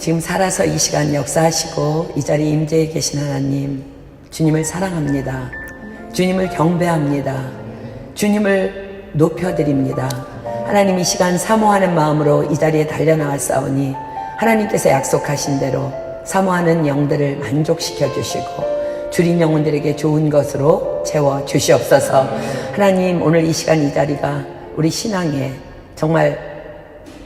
지금 살아서 이 시간 역사하시고 이 자리에 임재해 계신 하나님, 주님을 사랑합니다. 주님을 경배합니다. 주님을 높여드립니다. 하나님, 이 시간 사모하는 마음으로 이 자리에 달려나왔사오니 하나님께서 약속하신 대로 사모하는 영들을 만족시켜 주시고 주린 영혼들에게 좋은 것으로 채워 주시옵소서. 하나님, 오늘 이 시간 이 자리가 우리 신앙에 정말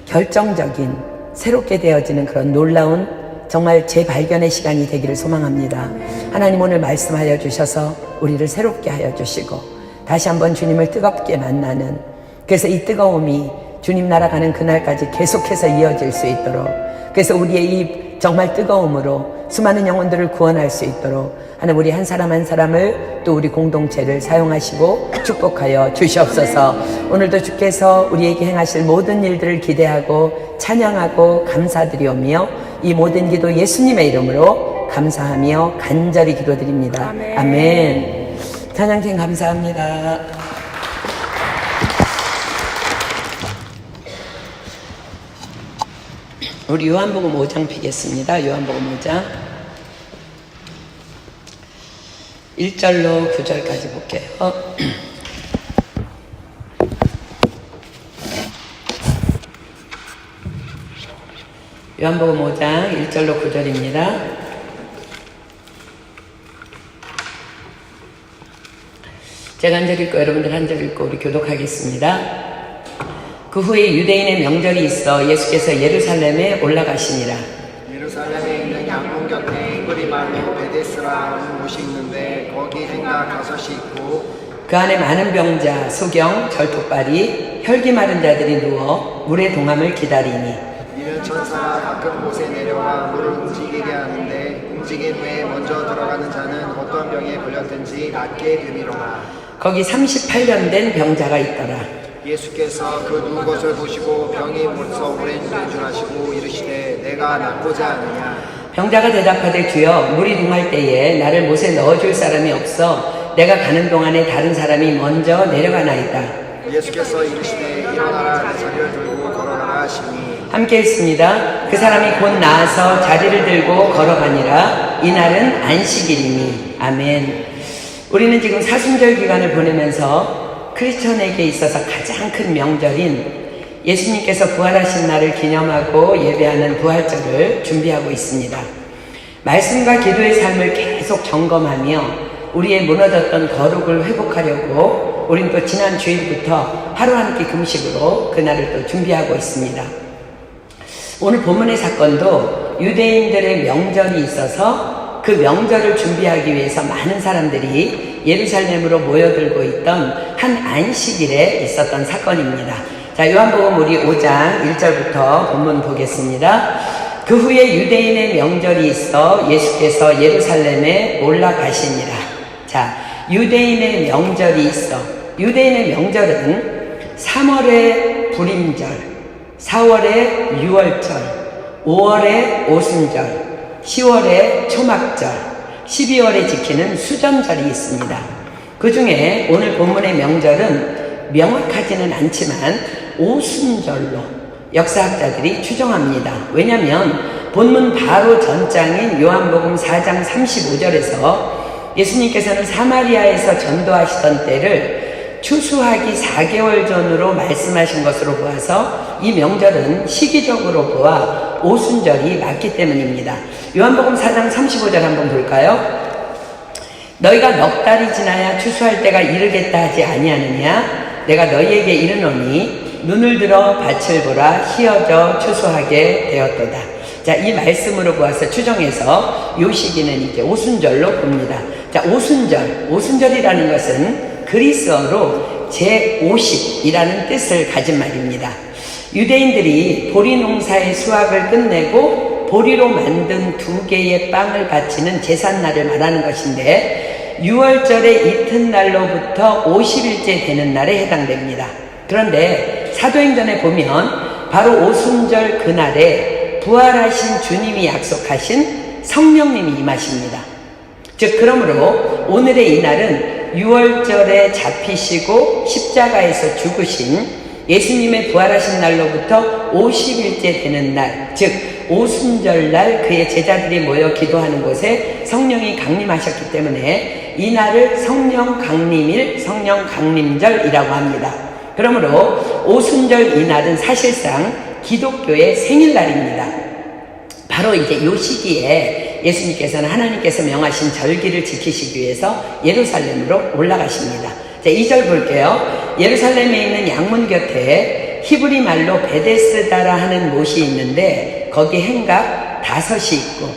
결정적인 새롭게 되어지는 그런 놀라운 정말 재발견의 시간이 되기를 소망합니다. 하나님, 오늘 말씀하여 주셔서 우리를 새롭게 하여 주시고 다시 한번 주님을 뜨겁게 만나는, 그래서 이 뜨거움이 주님 나라 가는 그날까지 계속해서 이어질 수 있도록, 그래서 우리의 이 정말 뜨거움으로 수많은 영혼들을 구원할 수 있도록 하는 우리 한 사람 한 사람을, 또 우리 공동체를 사용하시고 축복하여 주시옵소서. 오늘도 주께서 우리에게 행하실 모든 일들을 기대하고 찬양하고 감사드리오며 이 모든 기도 예수님의 이름으로 감사하며 간절히 기도드립니다. 아멘. 아멘. 찬양팀 감사합니다. 우리 요한복음 5장 피겠습니다. 요한복음 5장 1절로 9절까지 볼게요. 요한복음 5장 1절로 9절입니다. 제가 한 절 읽고 여러분들 한 절 읽고 우리 교독하겠습니다. 그 후에 유대인의 명절이 있어 예수께서 예루살렘에 올라가시니라. 예루살렘에 있는 양문 곁에 그리말로 베데스라는 곳이 있는데 거기 행각 5이 있고 그 안에 많은 병자, 소경, 절뚝발이, 혈기 마른 자들이 누워 물의 동함을 기다리니 이는 천사가 가끔 곳에 내려와 물을 움직이게 하는데 움직인 후에 먼저 들어가는 자는 어떤 병에 걸렸든지 낫게 되리로라. 거기 38년 된 병자가 있더라. 예수께서 그 누운 것을 보시고 병이 벌써 오랜 된 줄 아시고 이르시되 내가 낫고자 하느냐. 병자가 대답하되 주여, 물이 동할 때에 나를 못에 넣어줄 사람이 없어 내가 가는 동안에 다른 사람이 먼저 내려가나이다. 예수께서 이르시되 일어나라, 내 자리를 들고 걸어가라 하시니 함께 읽습니다. 그 사람이 곧 나아서 자리를 들고 걸어가니라. 이날은 안식일이니. 아멘. 우리는 지금 사순절 기간을 보내면서 크리스천에게 있어서 가장 큰 명절인 예수님께서 부활하신 날을 기념하고 예배하는 부활절을 준비하고 있습니다. 말씀과 기도의 삶을 계속 점검하며 우리의 무너졌던 거룩을 회복하려고 우린 또 지난 주일부터 하루 한 끼 금식으로 그날을 또 준비하고 있습니다. 오늘 본문의 사건도 유대인들의 명절이 있어서 그 명절을 준비하기 위해서 많은 사람들이 예루살렘으로 모여들고 있던 한 안식일에 있었던 사건입니다. 자, 요한복음 우리 5장 1절부터 본문 보겠습니다. 그 후에 유대인의 명절이 있어 예수께서 예루살렘에 올라가시니라. 자, 유대인의 명절이 있어. 유대인의 명절은 3월의 불임절, 4월의 유월절, 5월의 오순절, 10월의 초막절, 12월에 지키는 수전절이 있습니다. 그 중에 오늘 본문의 명절은 명확하지는 않지만 오순절로 역사학자들이 추정합니다. 왜냐하면 본문 바로 전장인 요한복음 4장 35절에서 예수님께서는 사마리아에서 전도하시던 때를 추수하기 4개월 전으로 말씀하신 것으로 보아서 이 명절은 시기적으로 보아 오순절이 맞기 때문입니다. 요한복음 4장 35절 한번 볼까요? 너희가 넉 달이 지나야 추수할 때가 이르겠다 하지 아니하느냐? 내가 너희에게 이르노니 눈을 들어 밭을 보라, 휘어져 추수하게 되었도다. 자, 이 말씀으로 보아서 추정해서 요 시기는 이제 오순절로 봅니다. 자, 오순절이라는 것은 그리스어로 제50이라는 뜻을 가진 말입니다. 유대인들이 보리 농사의 수확을 끝내고 보리로 만든 2개의 빵을 바치는 제삿날을 말하는 것인데 6월절의 이튿날로부터 50일째 되는 날에 해당됩니다. 그런데 사도행전에 보면 바로 오순절 그날에 부활하신 주님이 약속하신 성령님이 임하십니다. 즉 그러므로 오늘의 이 날은 6월절에 잡히시고 십자가에서 죽으신 예수님의 부활하신 날로부터 50일째 되는 날, 즉 오순절날 그의 제자들이 모여 기도하는 곳에 성령이 강림하셨기 때문에 이 날을 성령 강림일, 성령 강림절이라고 합니다. 그러므로 오순절 이날은 사실상 기독교의 생일날입니다. 바로 이제 이 시기에 예수님께서는 하나님께서 명하신 절기를 지키시기 위해서 예루살렘으로 올라가십니다. 자, 2절 볼게요. 예루살렘에 있는 양문 곁에 히브리 말로 베데스다라 하는 못이 있는데 거기 행각 5이 있고,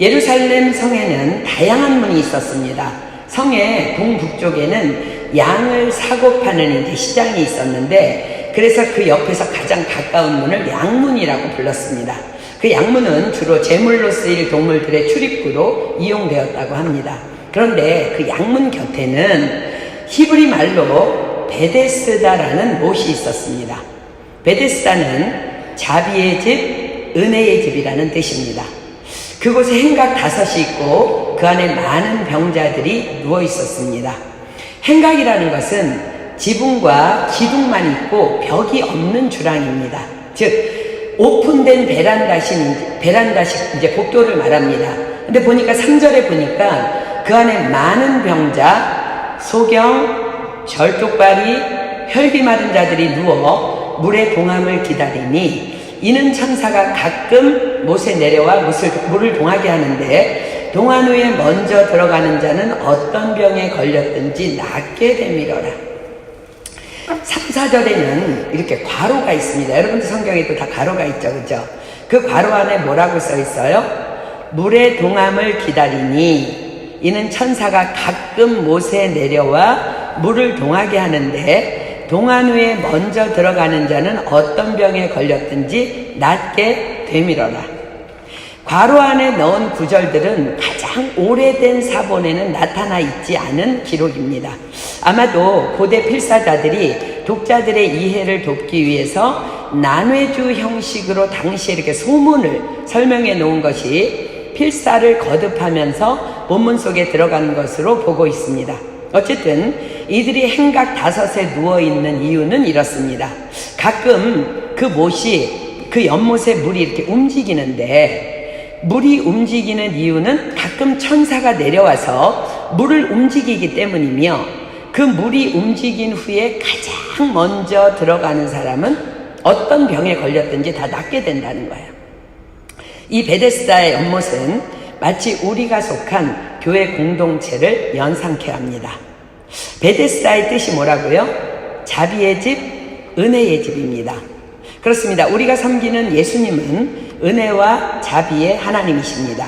예루살렘 성에는 다양한 문이 있었습니다. 성의 동북쪽에는 양을 사고 파는 이제 시장이 있었는데, 그래서 그 옆에서 가장 가까운 문을 양문이라고 불렀습니다. 그 양문은 주로 제물로 쓰일 동물들의 출입구로 이용되었다고 합니다. 그런데 그 양문 곁에는 히브리 말로 베데스다라는 못이 있었습니다. 베데스다는 자비의 집, 은혜의 집이라는 뜻입니다. 그곳에 행각 5이 있고 그 안에 많은 병자들이 누워 있었습니다. 행각이라는 것은 지붕과 기둥만 있고 벽이 없는 주랑입니다. 즉 오픈된 베란다식 이제 복도를 말합니다. 근데 보니까 3절에 보니까 그 안에 많은 병자, 소경, 절뚝발이, 혈기 마른 자들이 누워 물의 동함을 기다리니 이는 천사가 가끔 못에 내려와 물을 동하게 하는데 동한 후에 먼저 들어가는 자는 어떤 병에 걸렸든지 낫게 되밀어라. 3, 4절에는 이렇게 괄호가 있습니다. 여러분들 성경에도 다 괄호가 있죠, 그죠? 그 괄호 안에 뭐라고 써 있어요? 물의 동함을 기다리니 이는 천사가 가끔 못에 내려와 물을 동하게 하는데 동한 후에 먼저 들어가는 자는 어떤 병에 걸렸든지 낫게 되밀어라. 괄호 안에 넣은 구절들은 가장 오래된 사본에는 나타나 있지 않은 기록입니다. 아마도 고대 필사자들이 독자들의 이해를 돕기 위해서 난회주 형식으로 당시에 이렇게 소문을 설명해 놓은 것이 필사를 거듭하면서 본문 속에 들어간 것으로 보고 있습니다. 어쨌든 이들이 행각 5에 누워있는 이유는 이렇습니다. 가끔 그 못이, 그 연못에 물이 이렇게 움직이는데 물이 움직이는 이유는 가끔 천사가 내려와서 물을 움직이기 때문이며 그 물이 움직인 후에 가장 먼저 들어가는 사람은 어떤 병에 걸렸든지 다 낫게 된다는 거예요. 이 베데스다의 연못은 마치 우리가 속한 교회 공동체를 연상케 합니다. 베데스다의 뜻이 뭐라고요? 자비의 집, 은혜의 집입니다. 그렇습니다. 우리가 섬기는 예수님은 은혜와 자비의 하나님이십니다.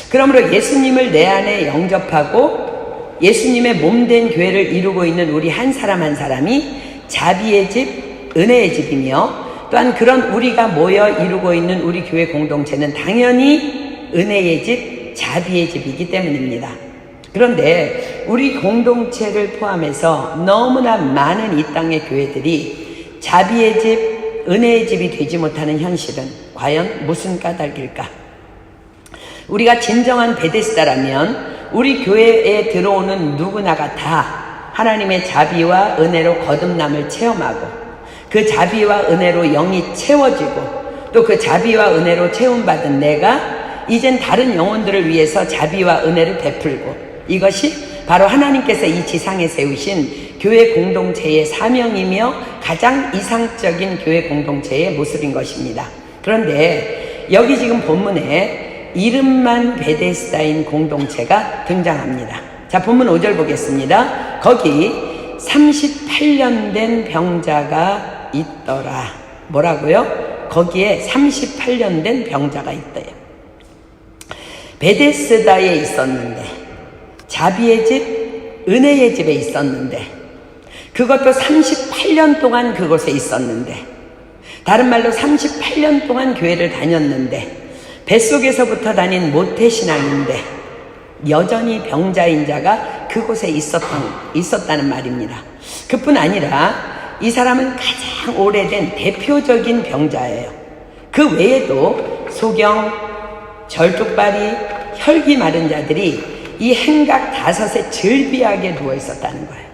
그러므로 예수님을 내 안에 영접하고 예수님의 몸된 교회를 이루고 있는 우리 한 사람 한 사람이 자비의 집, 은혜의 집이며 또한 그런 우리가 모여 이루고 있는 우리 교회 공동체는 당연히 은혜의 집, 자비의 집이기 때문입니다. 그런데 우리 공동체를 포함해서 너무나 많은 이 땅의 교회들이 자비의 집, 은혜의 집이 되지 못하는 현실은 과연 무슨 까닭일까? 우리가 진정한 베데스다라면 우리 교회에 들어오는 누구나가 다 하나님의 자비와 은혜로 거듭남을 체험하고 그 자비와 은혜로 영이 채워지고 또 그 자비와 은혜로 채움받은 내가 이젠 다른 영혼들을 위해서 자비와 은혜를 베풀고, 이것이 바로 하나님께서 이 지상에 세우신 교회 공동체의 사명이며 가장 이상적인 교회 공동체의 모습인 것입니다. 그런데 여기 지금 본문에 이름만 베데스다인 공동체가 등장합니다. 자, 본문 5절 보겠습니다. 거기 38년 된 병자가 있더라. 뭐라고요? 거기에 38년 된 병자가 있대요. 베데스다에 있었는데, 자비의 집, 은혜의 집에 있었는데, 그것도 38년 동안 그곳에 있었는데, 다른 말로 38년 동안 교회를 다녔는데, 뱃속에서부터 다닌 모태신앙인데 여전히 병자인 자가 그곳에 있었다는 말입니다. 그뿐 아니라 이 사람은 가장 오래된 대표적인 병자예요. 그 외에도 소경, 절뚝발이, 혈기 마른 자들이 이 행각 5에 즐비하게 누워 있었다는 거예요.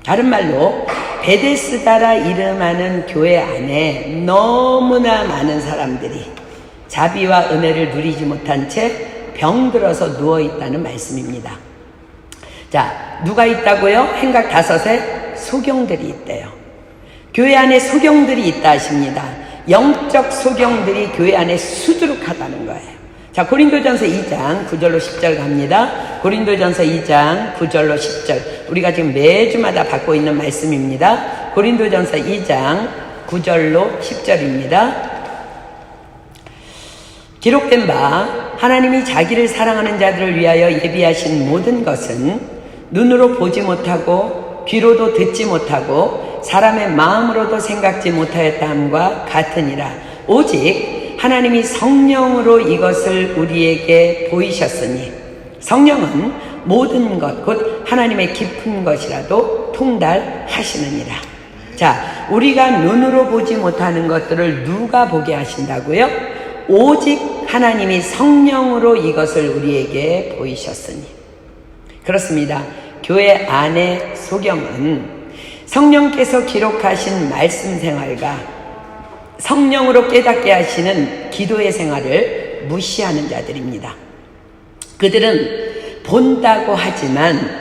다른 말로 베데스다라 이름하는 교회 안에 너무나 많은 사람들이 자비와 은혜를 누리지 못한 채 병들어서 누워있다는 말씀입니다. 자, 누가 있다고요? 행각 5에 소경들이 있대요. 교회 안에 소경들이 있다 하십니다. 영적 소경들이 교회 안에 수두룩하다는 거예요. 자, 고린도전서 2장 9절로 10절 갑니다. 고린도전서 2장 9절로 10절. 우리가 지금 매주마다 받고 있는 말씀입니다. 고린도전서 2장 9절로 10절입니다. 기록된 바 하나님이 자기를 사랑하는 자들을 위하여 예비하신 모든 것은 눈으로 보지 못하고 귀로도 듣지 못하고 사람의 마음으로도 생각지 못하였다 함과 같으니라. 오직 하나님이 성령으로 이것을 우리에게 보이셨으니 성령은 모든 것 곧 하나님의 깊은 것이라도 통달하시느니라. 자, 우리가 눈으로 보지 못하는 것들을 누가 보게 하신다고요? 오직 하나님이 성령으로 이것을 우리에게 보이셨으니. 그렇습니다. 교회 안의 소경은 성령께서 기록하신 말씀 생활과 성령으로 깨닫게 하시는 기도의 생활을 무시하는 자들입니다. 그들은 본다고 하지만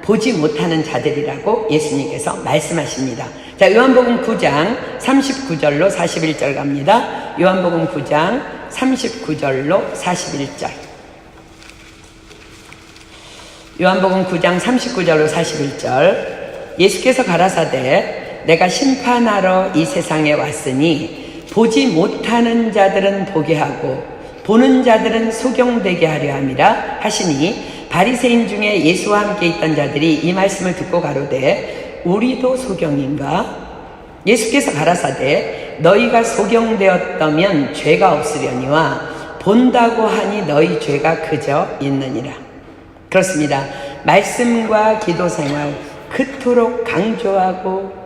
보지 못하는 자들이라고 예수님께서 말씀하십니다. 자, 요한복음 9장 39절로 41절 갑니다. 요한복음 9장 39절로 41절. 요한복음 9장 39절로 41절. 예수께서 가라사대 내가 심판하러 이 세상에 왔으니 보지 못하는 자들은 보게 하고 보는 자들은 소경되게 하려 함이라 하시니 바리새인 중에 예수와 함께 있던 자들이 이 말씀을 듣고 가로되 우리도 소경인가? 예수께서 가라사대 너희가 소경되었다면 죄가 없으려니와 본다고 하니 너희 죄가 그저 있느니라. 그렇습니다. 말씀과 기도 생활 그토록 강조하고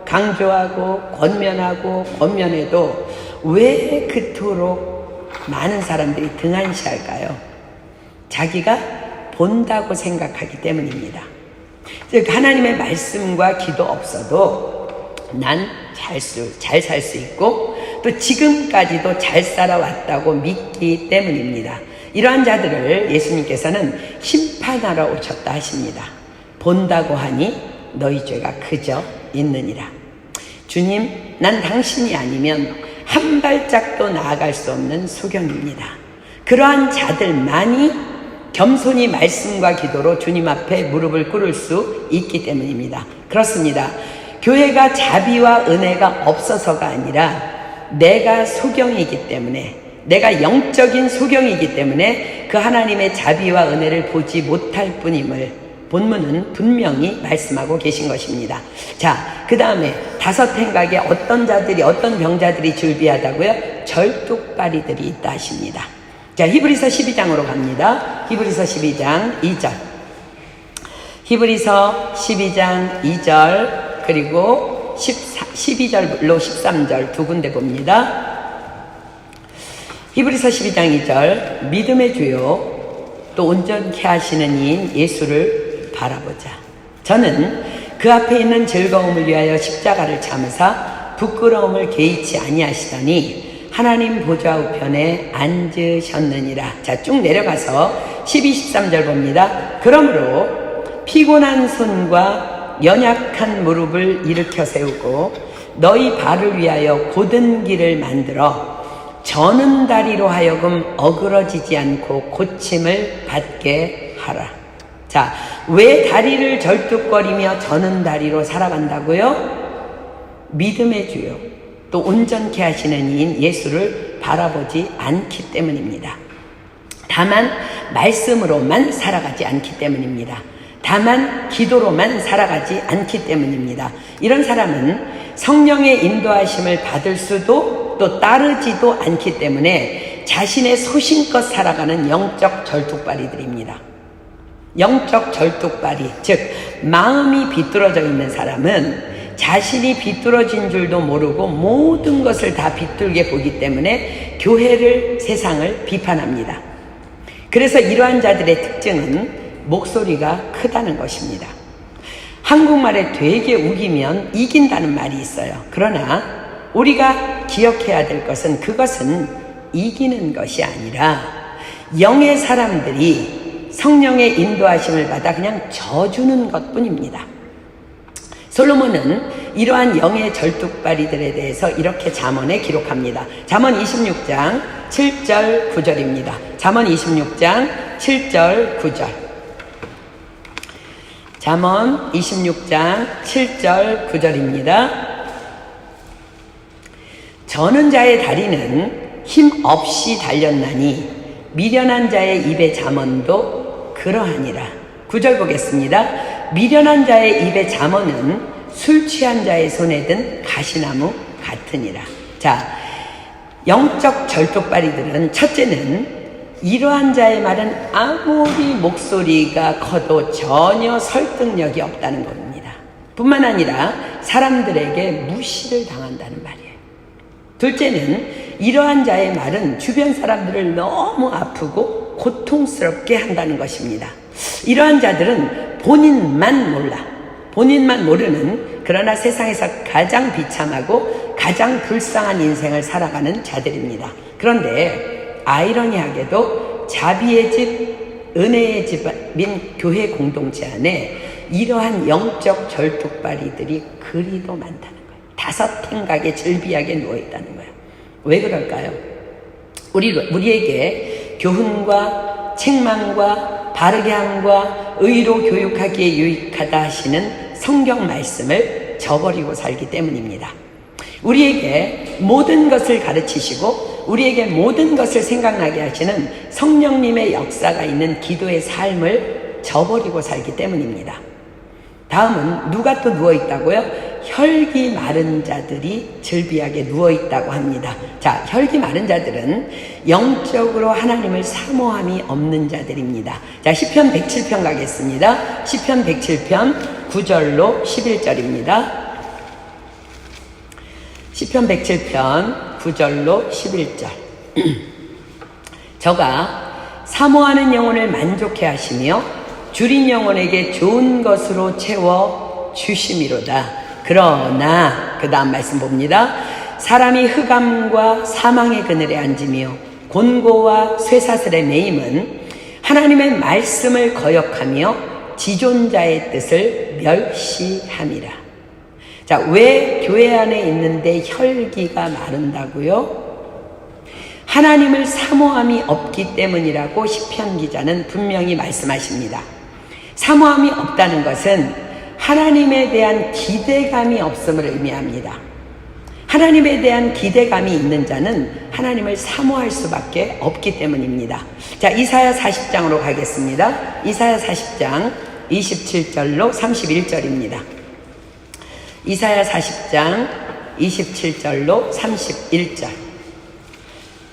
권면해도 왜 그토록 많은 사람들이 등한시할까요? 자기가 본다고 생각하기 때문입니다. 즉 하나님의 말씀과 기도 없어도 난 잘 살 수 있고 또 지금까지도 잘 살아왔다고 믿기 때문입니다. 이러한 자들을 예수님께서는 심판하러 오셨다 하십니다. 본다고 하니 너희 죄가 그저 있느니라. 주님, 난 당신이 아니면 한 발짝도 나아갈 수 없는 소경입니다. 그러한 자들만이 겸손히 말씀과 기도로 주님 앞에 무릎을 꿇을 수 있기 때문입니다. 그렇습니다. 교회가 자비와 은혜가 없어서가 아니라 내가 소경이기 때문에, 내가 영적인 소경이기 때문에 그 하나님의 자비와 은혜를 보지 못할 뿐임을 본문은 분명히 말씀하고 계신 것입니다. 자, 그 다음에 5 행각에 어떤 병자들이 즐비하다고요? 절뚝발이들이 있다 하십니다. 자, 히브리서 12장으로 갑니다. 히브리서 12장 2절. 히브리서 12장 2절 그리고 12절로 13절 두 군데 봅니다. 히브리서 12장 2절. 믿음의 주요 또 온전케 하시는 이인 예수를 바라보자. 저는 그 앞에 있는 즐거움을 위하여 십자가를 참으사 부끄러움을 개의치 아니하시더니 하나님 보좌 우편에 앉으셨느니라. 자, 쭉 내려가서 12, 13절 봅니다. 그러므로 피곤한 손과 연약한 무릎을 일으켜 세우고 너희 발을 위하여 곧은 길을 만들어 저는 다리로 하여금 어그러지지 않고 고침을 받게 하라. 자, 왜 다리를 절뚝거리며 저는 다리로 살아간다고요? 믿음의 주요 또 온전케 하시는 이인 예수를 바라보지 않기 때문입니다. 다만 말씀으로만 살아가지 않기 때문입니다. 다만 기도로만 살아가지 않기 때문입니다. 이런 사람은 성령의 인도하심을 받을 수도 또 따르지도 않기 때문에 자신의 소신껏 살아가는 영적 절뚝발이들입니다. 영적 절뚝발이, 즉 마음이 비뚤어져 있는 사람은 자신이 비뚤어진 줄도 모르고 모든 것을 다 비뚤게 보기 때문에 교회를, 세상을 비판합니다. 그래서 이러한 자들의 특징은 목소리가 크다는 것입니다. 한국말에 되게 우기면 이긴다는 말이 있어요. 그러나 우리가 기억해야 될 것은 그것은 이기는 것이 아니라 영의 사람들이 성령의 인도하심을 받아 그냥 져주는 것뿐입니다. 솔로몬은 이러한 영의 절뚝발이들에 대해서 이렇게 잠언에 기록합니다. 잠언 26장 7절 9절입니다. 잠언 26장 7절 9절. 잠언 26장 7절 9절입니다. 저는 자의 다리는 힘 없이 달렸나니 미련한 자의 입의 잠언도 그러하니라. 9절 보겠습니다. 미련한 자의 입의 잠언은 술 취한 자의 손에 든 가시나무 같으니라. 자, 영적 절뚝발이들은 첫째는 이러한 자의 말은 아무리 목소리가 커도 전혀 설득력이 없다는 겁니다. 뿐만 아니라 사람들에게 무시를 당한다는 말이에요. 둘째는 이러한 자의 말은 주변 사람들을 너무 아프고 고통스럽게 한다는 것입니다. 이러한 자들은 본인만 모르는 그러나 세상에서 가장 비참하고 가장 불쌍한 인생을 살아가는 자들입니다. 그런데 아이러니하게도 자비의 집, 은혜의 집인 교회 공동체 안에 이러한 영적 절뚝발이들이 그리도 많다는 거예요. 다섯 행각에 즐비하게 누워있다는 거예요. 왜 그럴까요? 우리에게 교훈과 책망과 바르게 함과 의로 교육하기에 유익하다 하시는 성경 말씀을 저버리고 살기 때문입니다. 우리에게 모든 것을 가르치시고 우리에게 모든 것을 생각나게 하시는 성령님의 역사가 있는 기도의 삶을 저버리고 살기 때문입니다. 다음은 누가 또 누워있다고요? 혈기 마른 자들이 즐비하게 누워있다고 합니다. 자, 혈기 마른 자들은 영적으로 하나님을 사모함이 없는 자들입니다. 자, 시편 107편 가겠습니다. 시편 107편 9절로 11절입니다. 시편 107편 9절로 11절. 저가 사모하는 영혼을 만족해 하시며 줄인 영혼에게 좋은 것으로 채워 주심이로다. 그러나 그 다음 말씀 봅니다. 사람이 흑암과 사망의 그늘에 앉으며 곤고와 쇠사슬에 매임은 하나님의 말씀을 거역하며 지존자의 뜻을 멸시함이라. 자, 왜 교회 안에 있는데 혈기가 마른다고요? 하나님을 사모함이 없기 때문이라고 시편 기자는 분명히 말씀하십니다. 사모함이 없다는 것은 하나님에 대한 기대감이 없음을 의미합니다. 하나님에 대한 기대감이 있는 자는 하나님을 사모할 수밖에 없기 때문입니다. 자, 이사야 40장으로 가겠습니다. 이사야 40장 27절로 31절입니다. 이사야 40장 27절로 31절.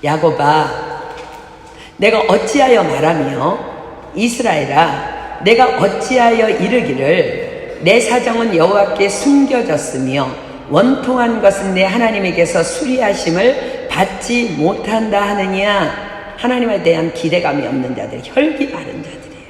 야곱아, 내가 어찌하여 말하며 이스라엘아, 내가 어찌하여 이르기를 내 사정은 여호와께 숨겨졌으며 원통한 것은 내 하나님에게서 수리하심을 받지 못한다 하느냐. 하나님에 대한 기대감이 없는 자들, 혈기 마른 자들이에요.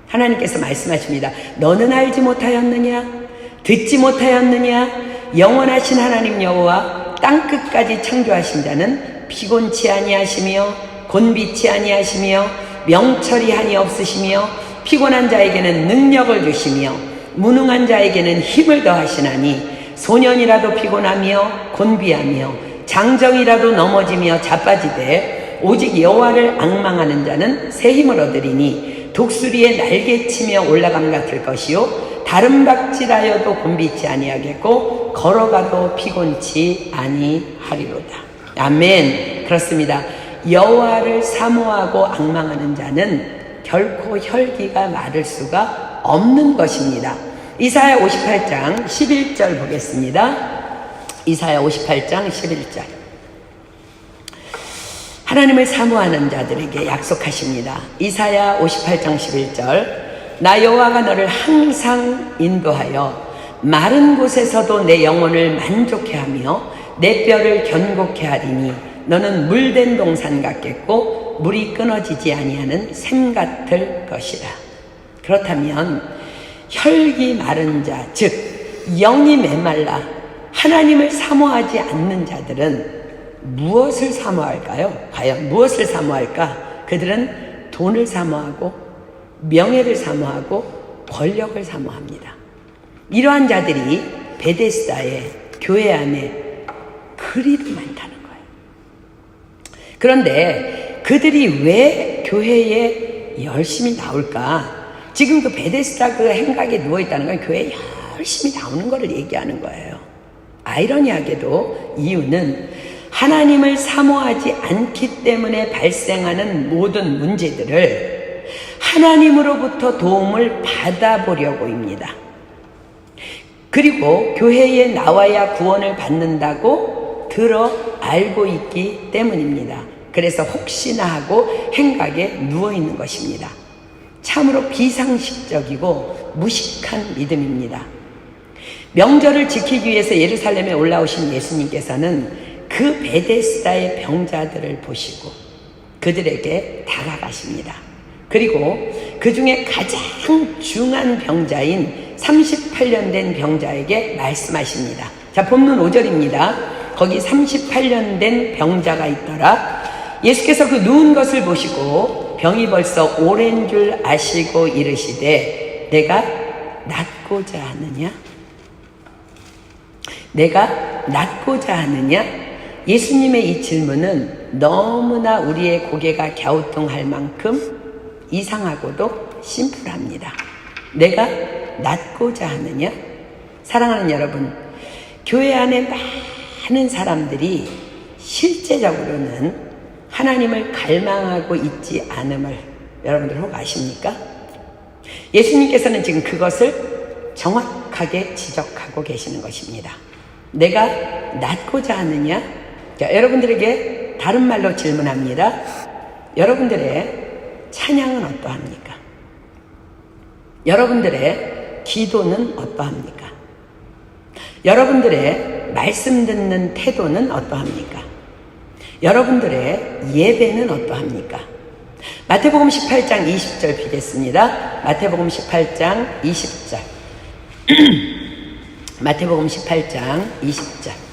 하나님께서 말씀하십니다. 너는 알지 못하였느냐? 듣지 못하였느냐? 영원하신 하나님 여호와 땅끝까지 창조하신 자는 피곤치 아니하시며 곤비치 아니하시며 명철이 한이 없으시며 피곤한 자에게는 능력을 주시며 무능한 자에게는 힘을 더하시나니 소년이라도 피곤하며 곤비하며 장정이라도 넘어지며 자빠지되 오직 여호와를 앙망하는 자는 새 힘을 얻으리니 독수리의 날개치며 올라감 같을 것이요 다른 박질하여도 곤비치 아니하겠고 걸어가도 피곤치 아니하리로다. 아멘. 그렇습니다. 여호와를 사모하고 앙망하는 자는 결코 혈기가 마를 수가 없는 것입니다. 이사야 58장 11절 보겠습니다. 이사야 58장 11절. 하나님을 사모하는 자들에게 약속하십니다. 이사야 58장 11절. 나 여호와가 너를 항상 인도하여 마른 곳에서도 내 영혼을 만족해 하며 내 뼈를 견고케 하리니 너는 물된 동산 같겠고 물이 끊어지지 아니하는 샘 같을 것이라. 그렇다면 혈기 마른 자, 즉 영이 메말라 하나님을 사모하지 않는 자들은 무엇을 사모할까요? 과연 무엇을 사모할까? 그들은 돈을 사모하고 명예를 사모하고 권력을 사모합니다. 이러한 자들이 베데스다의 교회 안에 그리도 많다는 거예요. 그런데 그들이 왜 교회에 열심히 나올까? 지금 그 베데스다 그 행각에 누워있다는 건 교회에 열심히 나오는 것을 얘기하는 거예요. 아이러니하게도 이유는 하나님을 사모하지 않기 때문에 발생하는 모든 문제들을 하나님으로부터 도움을 받아보려고입니다. 그리고 교회에 나와야 구원을 받는다고 들어 알고 있기 때문입니다. 그래서 혹시나 하고 행각에 누워있는 것입니다. 참으로 비상식적이고 무식한 믿음입니다. 명절을 지키기 위해서 예루살렘에 올라오신 예수님께서는 그 베데스다의 병자들을 보시고 그들에게 다가가십니다. 그리고 그 중에 가장 중한 병자인 38년 된 병자에게 말씀하십니다. 자, 본문 5절입니다. 거기 38년 된 병자가 있더라. 예수께서 그 누운 것을 보시고 병이 벌써 오랜 줄 아시고 이르시되 내가 낫고자 하느냐? 내가 낫고자 하느냐? 예수님의 이 질문은 너무나 우리의 고개가 갸우뚱할 만큼 이상하고도 심플합니다. 내가 낫고자 하느냐? 사랑하는 여러분, 교회 안에 많은 사람들이 실제적으로는 하나님을 갈망하고 있지 않음을 여러분들 혹 아십니까? 예수님께서는 지금 그것을 정확하게 지적하고 계시는 것입니다. 내가 낫고자 하느냐? 자, 여러분들에게 다른 말로 질문합니다. 여러분들의 찬양은 어떠합니까? 여러분들의 기도는 어떠합니까? 여러분들의 말씀 듣는 태도는 어떠합니까? 여러분들의 예배는 어떠합니까? 마태복음 18장 20절 비겠습니다. 마태복음 18장 20절. 마태복음 18장 20절.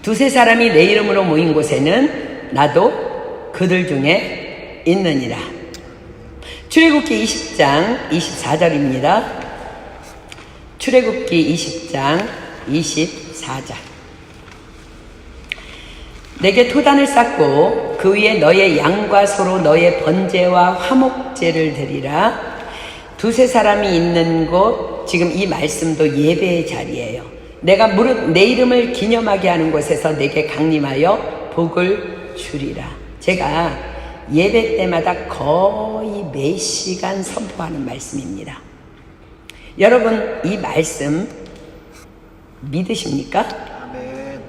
두세 사람이 내 이름으로 모인 곳에는 나도 그들 중에 있느니라. 출애굽기 20장 24절입니다. 출애굽기 20장 24절. 내게 토단을 쌓고 그 위에 너의 양과 소로 너의 번제와 화목제를 드리라. 두세 사람이 있는 곳, 지금 이 말씀도 예배의 자리예요. 내가 무릇 내 이름을 기념하게 하는 곳에서 내게 강림하여 복을 주리라. 제가 예배 때마다 거의 매 시간 선포하는 말씀입니다. 여러분, 이 말씀 믿으십니까? 아멘.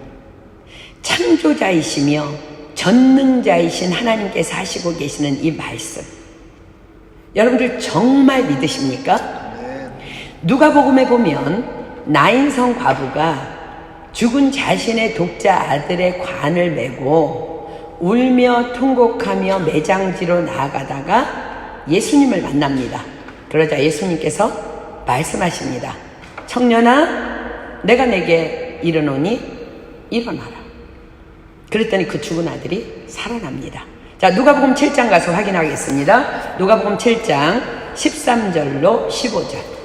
창조자이시며 전능자이신 하나님께서 하시고 계시는 이 말씀, 여러분들 정말 믿으십니까? 아멘. 누가복음에 보면 나인성 과부가 죽은 자신의 독자 아들의 관을 메고 울며 통곡하며 매장지로 나아가다가 예수님을 만납니다. 그러자 예수님께서 말씀하십니다. 청년아, 내가 내게 이르노니 일어나라. 그랬더니 그 죽은 아들이 살아납니다. 자, 누가복음 7장 가서 확인하겠습니다. 누가복음 7장 13절로 15절.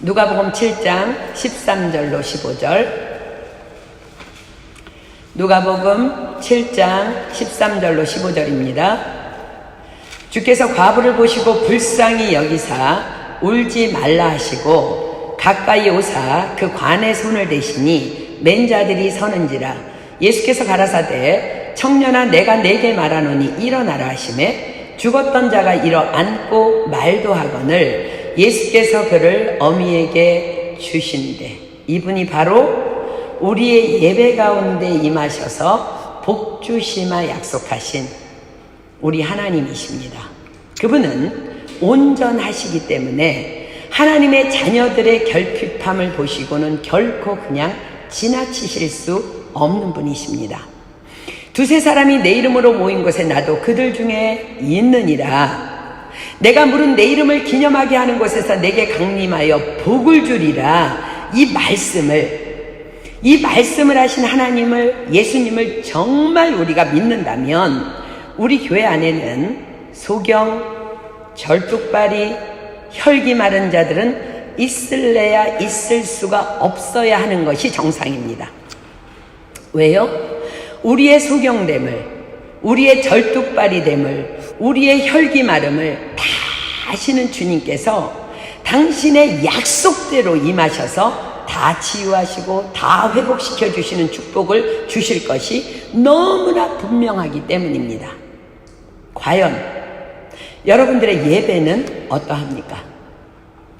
누가복음 7장 13절로 15절. 누가복음 7장 13절로 15절입니다. 주께서 과부를 보시고 불쌍히 여기사 울지 말라 하시고 가까이 오사 그 관에 손을 대시니 맨 자들이 서는지라. 예수께서 가라사대 청년아, 내가 내게 말하노니 일어나라 하시매 죽었던 자가 일어 앉고 말도 하거늘 예수께서 그를 어미에게 주신대. 이분이 바로 우리의 예배 가운데 임하셔서 복 주시마 약속하신 우리 하나님이십니다. 그분은 온전하시기 때문에 하나님의 자녀들의 결핍함을 보시고는 결코 그냥 지나치실 수 없는 분이십니다. 두세 사람이 내 이름으로 모인 곳에 나도 그들 중에 있느니라. 내가 물은 내 이름을 기념하게 하는 곳에서 내게 강림하여 복을 주리라. 이 말씀을 하신 하나님을, 예수님을 정말 우리가 믿는다면 우리 교회 안에는 소경, 절뚝발이, 혈기 마른 자들은 있을래야 있을 수가 없어야 하는 것이 정상입니다. 왜요? 우리의 소경됨을, 우리의 절뚝발이됨을, 우리의 혈기 마름을 다 아시는 주님께서 당신의 약속대로 임하셔서 다 치유하시고 다 회복시켜 주시는 축복을 주실 것이 너무나 분명하기 때문입니다. 과연 여러분들의 예배는 어떠합니까?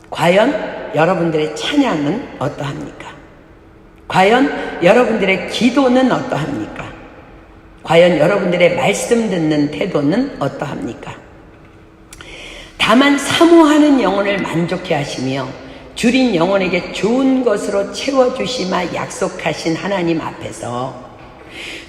과연 여러분들의 찬양은 어떠합니까? 과연 여러분들의 기도는 어떠합니까? 과연 여러분들의 말씀 듣는 태도는 어떠합니까? 다만 사모하는 영혼을 만족해 하시며 줄인 영혼에게 좋은 것으로 채워주시마 약속하신 하나님 앞에서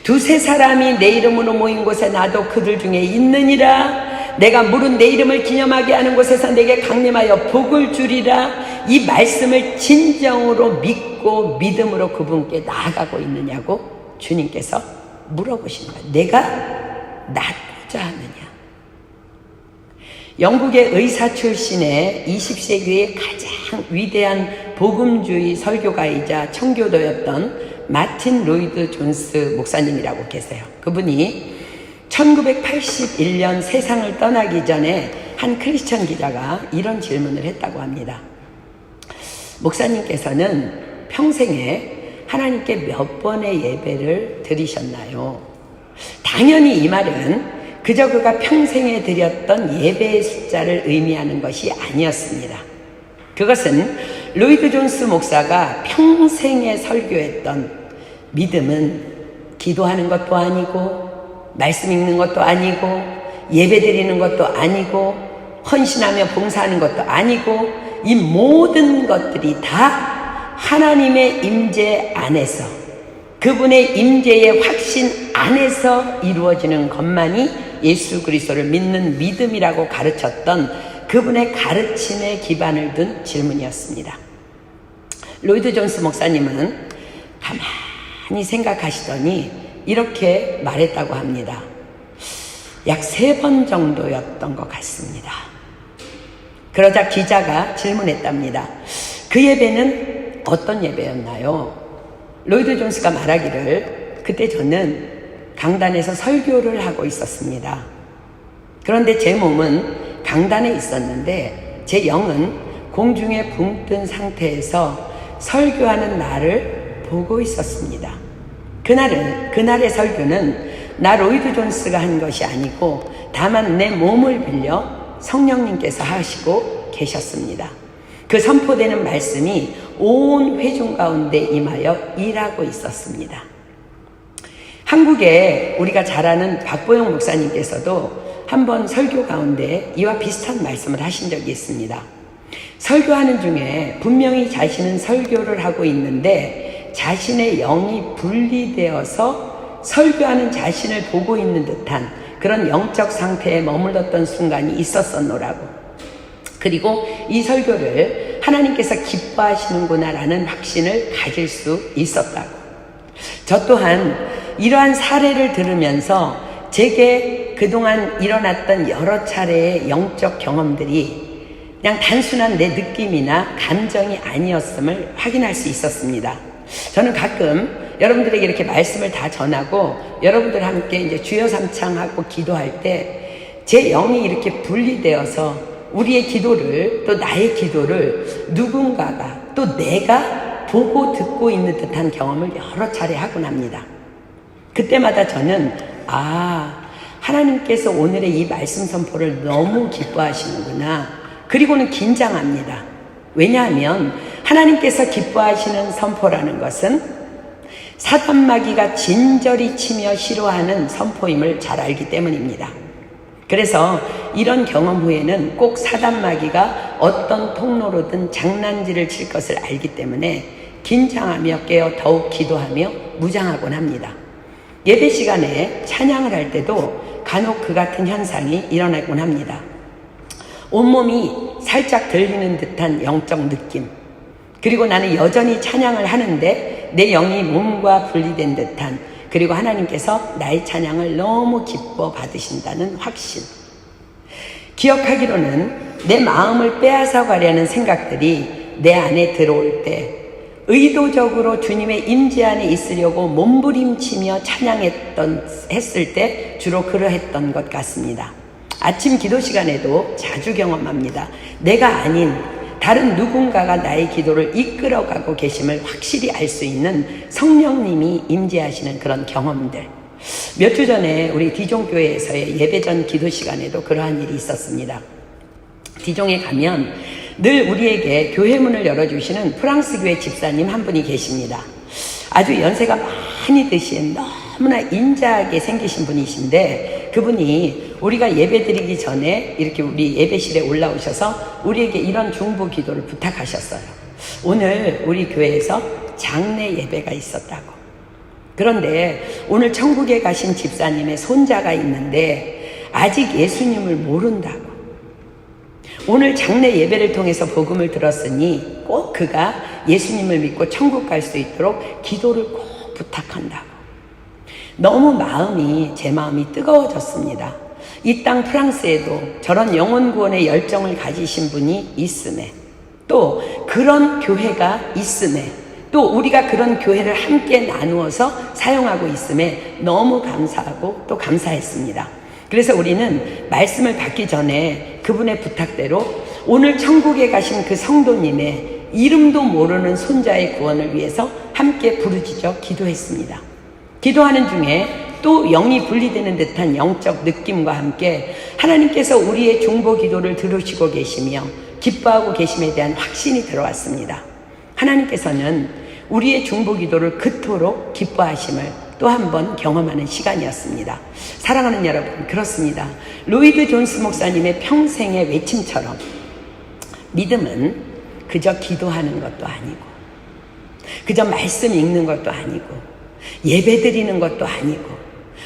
두세 사람이 내 이름으로 모인 곳에 나도 그들 중에 있느니라. 내가 물은 내 이름을 기념하게 하는 곳에서 내게 강림하여 복을 주리라. 이 말씀을 진정으로 믿고 믿음으로 그분께 나아가고 있느냐고 주님께서 물어보시는 거예요. 내가 낫고자 하느냐. 영국의 의사 출신의 20세기의 가장 위대한 복음주의 설교가이자 청교도였던 마틴 로이드 존스 목사님이라고 계세요. 그분이 1981년 세상을 떠나기 전에 한 크리스천 기자가 이런 질문을 했다고 합니다. 목사님께서는 평생에 하나님께 몇 번의 예배를 드리셨나요? 당연히 이 말은 그저 그가 평생에 드렸던 예배의 숫자를 의미하는 것이 아니었습니다. 그것은 로이드 존스 목사가 평생에 설교했던 믿음은 기도하는 것도 아니고 말씀 읽는 것도 아니고 예배 드리는 것도 아니고 헌신하며 봉사하는 것도 아니고 이 모든 것들이 다 하나님의 임재 안에서 그분의 임재의 확신 안에서 이루어지는 것만이 예수 그리스도를 믿는 믿음이라고 가르쳤던 그분의 가르침에 기반을 둔 질문이었습니다. 로이드 존스 목사님은 가만히 생각하시더니 이렇게 말했다고 합니다. 약 3번 정도였던 것 같습니다. 그러자 기자가 질문했답니다. 그 예배는 어떤 예배였나요? 로이드 존스가 말하기를 그때 저는 강단에서 설교를 하고 있었습니다. 그런데 제 몸은 강단에 있었는데 제 영은 공중에 붕 뜬 상태에서 설교하는 나를 보고 있었습니다. 그날의 설교는 나 로이드 존스가 한 것이 아니고 다만 내 몸을 빌려 성령님께서 하시고 계셨습니다. 그 선포되는 말씀이 온 회중 가운데 임하여 일하고 있었습니다. 한국에 우리가 잘 아는 박보영 목사님께서도 한번 설교 가운데 이와 비슷한 말씀을 하신 적이 있습니다. 설교하는 중에 분명히 자신은 설교를 하고 있는데 자신의 영이 분리되어서 설교하는 자신을 보고 있는 듯한 그런 영적 상태에 머물렀던 순간이 있었었노라고. 그리고 이 설교를 하나님께서 기뻐하시는구나라는 확신을 가질 수 있었다고. 저 또한 이러한 사례를 들으면서 제게 그동안 일어났던 여러 차례의 영적 경험들이 그냥 단순한 내 느낌이나 감정이 아니었음을 확인할 수 있었습니다. 저는 가끔 여러분들에게 이렇게 말씀을 다 전하고 여러분들 함께 이제 주여 삼창하고 기도할 때 제 영이 이렇게 분리되어서 우리의 기도를 또 나의 기도를 누군가가 또 내가 보고 듣고 있는 듯한 경험을 여러 차례 하곤 합니다. 그때마다 저는 하나님께서 오늘의 이 말씀 선포를 너무 기뻐하시는구나. 그리고는 긴장합니다. 왜냐하면 하나님께서 기뻐하시는 선포라는 것은 사단마귀가 진저리 치며 싫어하는 선포임을 잘 알기 때문입니다. 그래서 이런 경험 후에는 꼭 사단마귀가 어떤 통로로든 장난질을 칠 것을 알기 때문에 긴장하며 깨어 더욱 기도하며 무장하곤 합니다. 예배 시간에 찬양을 할 때도 간혹 그 같은 현상이 일어나곤 합니다. 온몸이 살짝 들리는 듯한 영적 느낌. 그리고 나는 여전히 찬양을 하는데 내 영이 몸과 분리된 듯한, 그리고 하나님께서 나의 찬양을 너무 기뻐 받으신다는 확신. 기억하기로는 내 마음을 빼앗아 가려는 생각들이 내 안에 들어올 때 의도적으로 주님의 임재 안에 있으려고 몸부림치며 했을 때 주로 그러했던 것 같습니다. 아침 기도 시간에도 자주 경험합니다. 내가 아닌 다른 누군가가 나의 기도를 이끌어가고 계심을 확실히 알 수 있는 성령님이 임재하시는 그런 경험들. 몇 주 전에 우리 디종교회에서의 예배전 기도 시간에도 그러한 일이 있었습니다. 디종에 가면 늘 우리에게 교회 문을 열어주시는 프랑스 교회 집사님 한 분이 계십니다. 아주 연세가 많이 드신 너무나 인자하게 생기신 분이신데, 그분이 우리가 예배 드리기 전에 이렇게 우리 예배실에 올라오셔서 우리에게 이런 중보 기도를 부탁하셨어요. 오늘 우리 교회에서 장례 예배가 있었다고. 그런데 오늘 천국에 가신 집사님의 손자가 있는데 아직 예수님을 모른다고. 오늘 장례 예배를 통해서 복음을 들었으니 꼭 그가 예수님을 믿고 천국 갈 수 있도록 기도를 꼭 부탁한다고. 너무 제 마음이 뜨거워졌습니다. 이 땅 프랑스에도 저런 영혼 구원의 열정을 가지신 분이 있음에, 또 그런 교회가 있음에, 또 우리가 그런 교회를 함께 나누어서 사용하고 있음에 너무 감사하고 또 감사했습니다. 그래서 우리는 말씀을 받기 전에 그분의 부탁대로 오늘 천국에 가신 그 성도님의 이름도 모르는 손자의 구원을 위해서 함께 부르짖어 기도했습니다. 기도하는 중에 또 영이 분리되는 듯한 영적 느낌과 함께 하나님께서 우리의 중보 기도를 들으시고 계시며 기뻐하고 계심에 대한 확신이 들어왔습니다. 하나님께서는 우리의 중보 기도를 그토록 기뻐하심을 또 한 번 경험하는 시간이었습니다. 사랑하는 여러분, 그렇습니다. 로이드 존스 목사님의 평생의 외침처럼 믿음은 그저 기도하는 것도 아니고, 그저 말씀 읽는 것도 아니고, 예배 드리는 것도 아니고,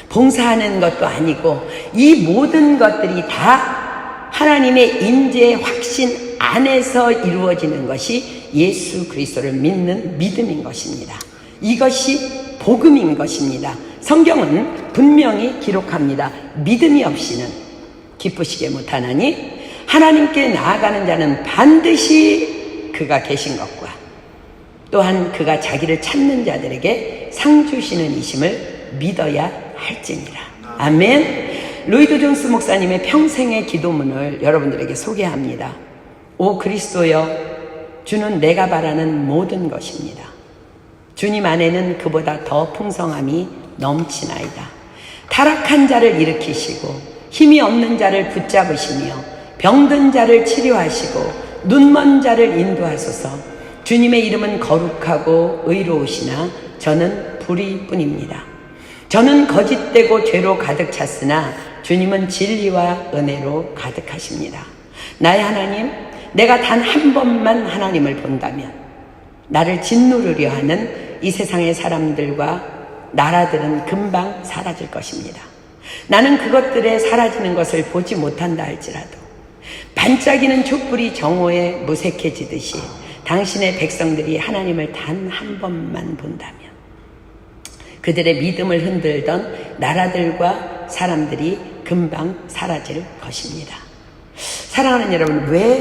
봉사하는 것도 아니고, 이 모든 것들이 다 하나님의 임재의 확신 안에서 이루어지는 것이 예수 그리스도를 믿는 믿음인 것입니다. 이것이 복음인 것입니다. 성경은 분명히 기록합니다. 믿음이 없이는 기쁘시게 못하나니 하나님께 나아가는 자는 반드시 그가 계신 것과 또한 그가 자기를 찾는 자들에게 상 주시는 이심을 믿어야 할지니라. 아멘. 로이드 존스 목사님의 평생의 기도문을 여러분들에게 소개합니다. 오 그리스도여, 주는 내가 바라는 모든 것입니다. 주님 안에는 그보다 더 풍성함이 넘치나이다. 타락한 자를 일으키시고 힘이 없는 자를 붙잡으시며 병든 자를 치료하시고 눈먼 자를 인도하소서. 주님의 이름은 거룩하고 의로우시나 저는 불의뿐입니다. 저는 거짓되고 죄로 가득 찼으나 주님은 진리와 은혜로 가득하십니다. 나의 하나님, 내가 단 한 번만 하나님을 본다면 나를 짓누르려 하는 이 세상의 사람들과 나라들은 금방 사라질 것입니다. 나는 그것들에 사라지는 것을 보지 못한다 할지라도 반짝이는 촛불이 정오에 무색해지듯이 당신의 백성들이 하나님을 단 한 번만 본다면 그들의 믿음을 흔들던 나라들과 사람들이 금방 사라질 것입니다. 사랑하는 여러분, 왜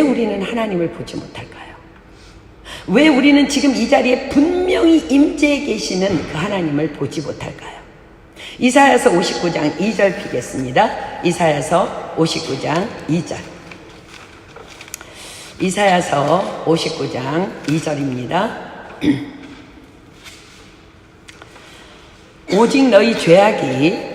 우리는 하나님을 보지 못할까요? 왜 우리는 지금 이 자리에 분명히 임재해 계시는 그 하나님을 보지 못할까요? 이사야서 59장 2절 피겠습니다. 이사야서 59장 2절. 이사야서 59장 2절입니다. 오직 너희 죄악이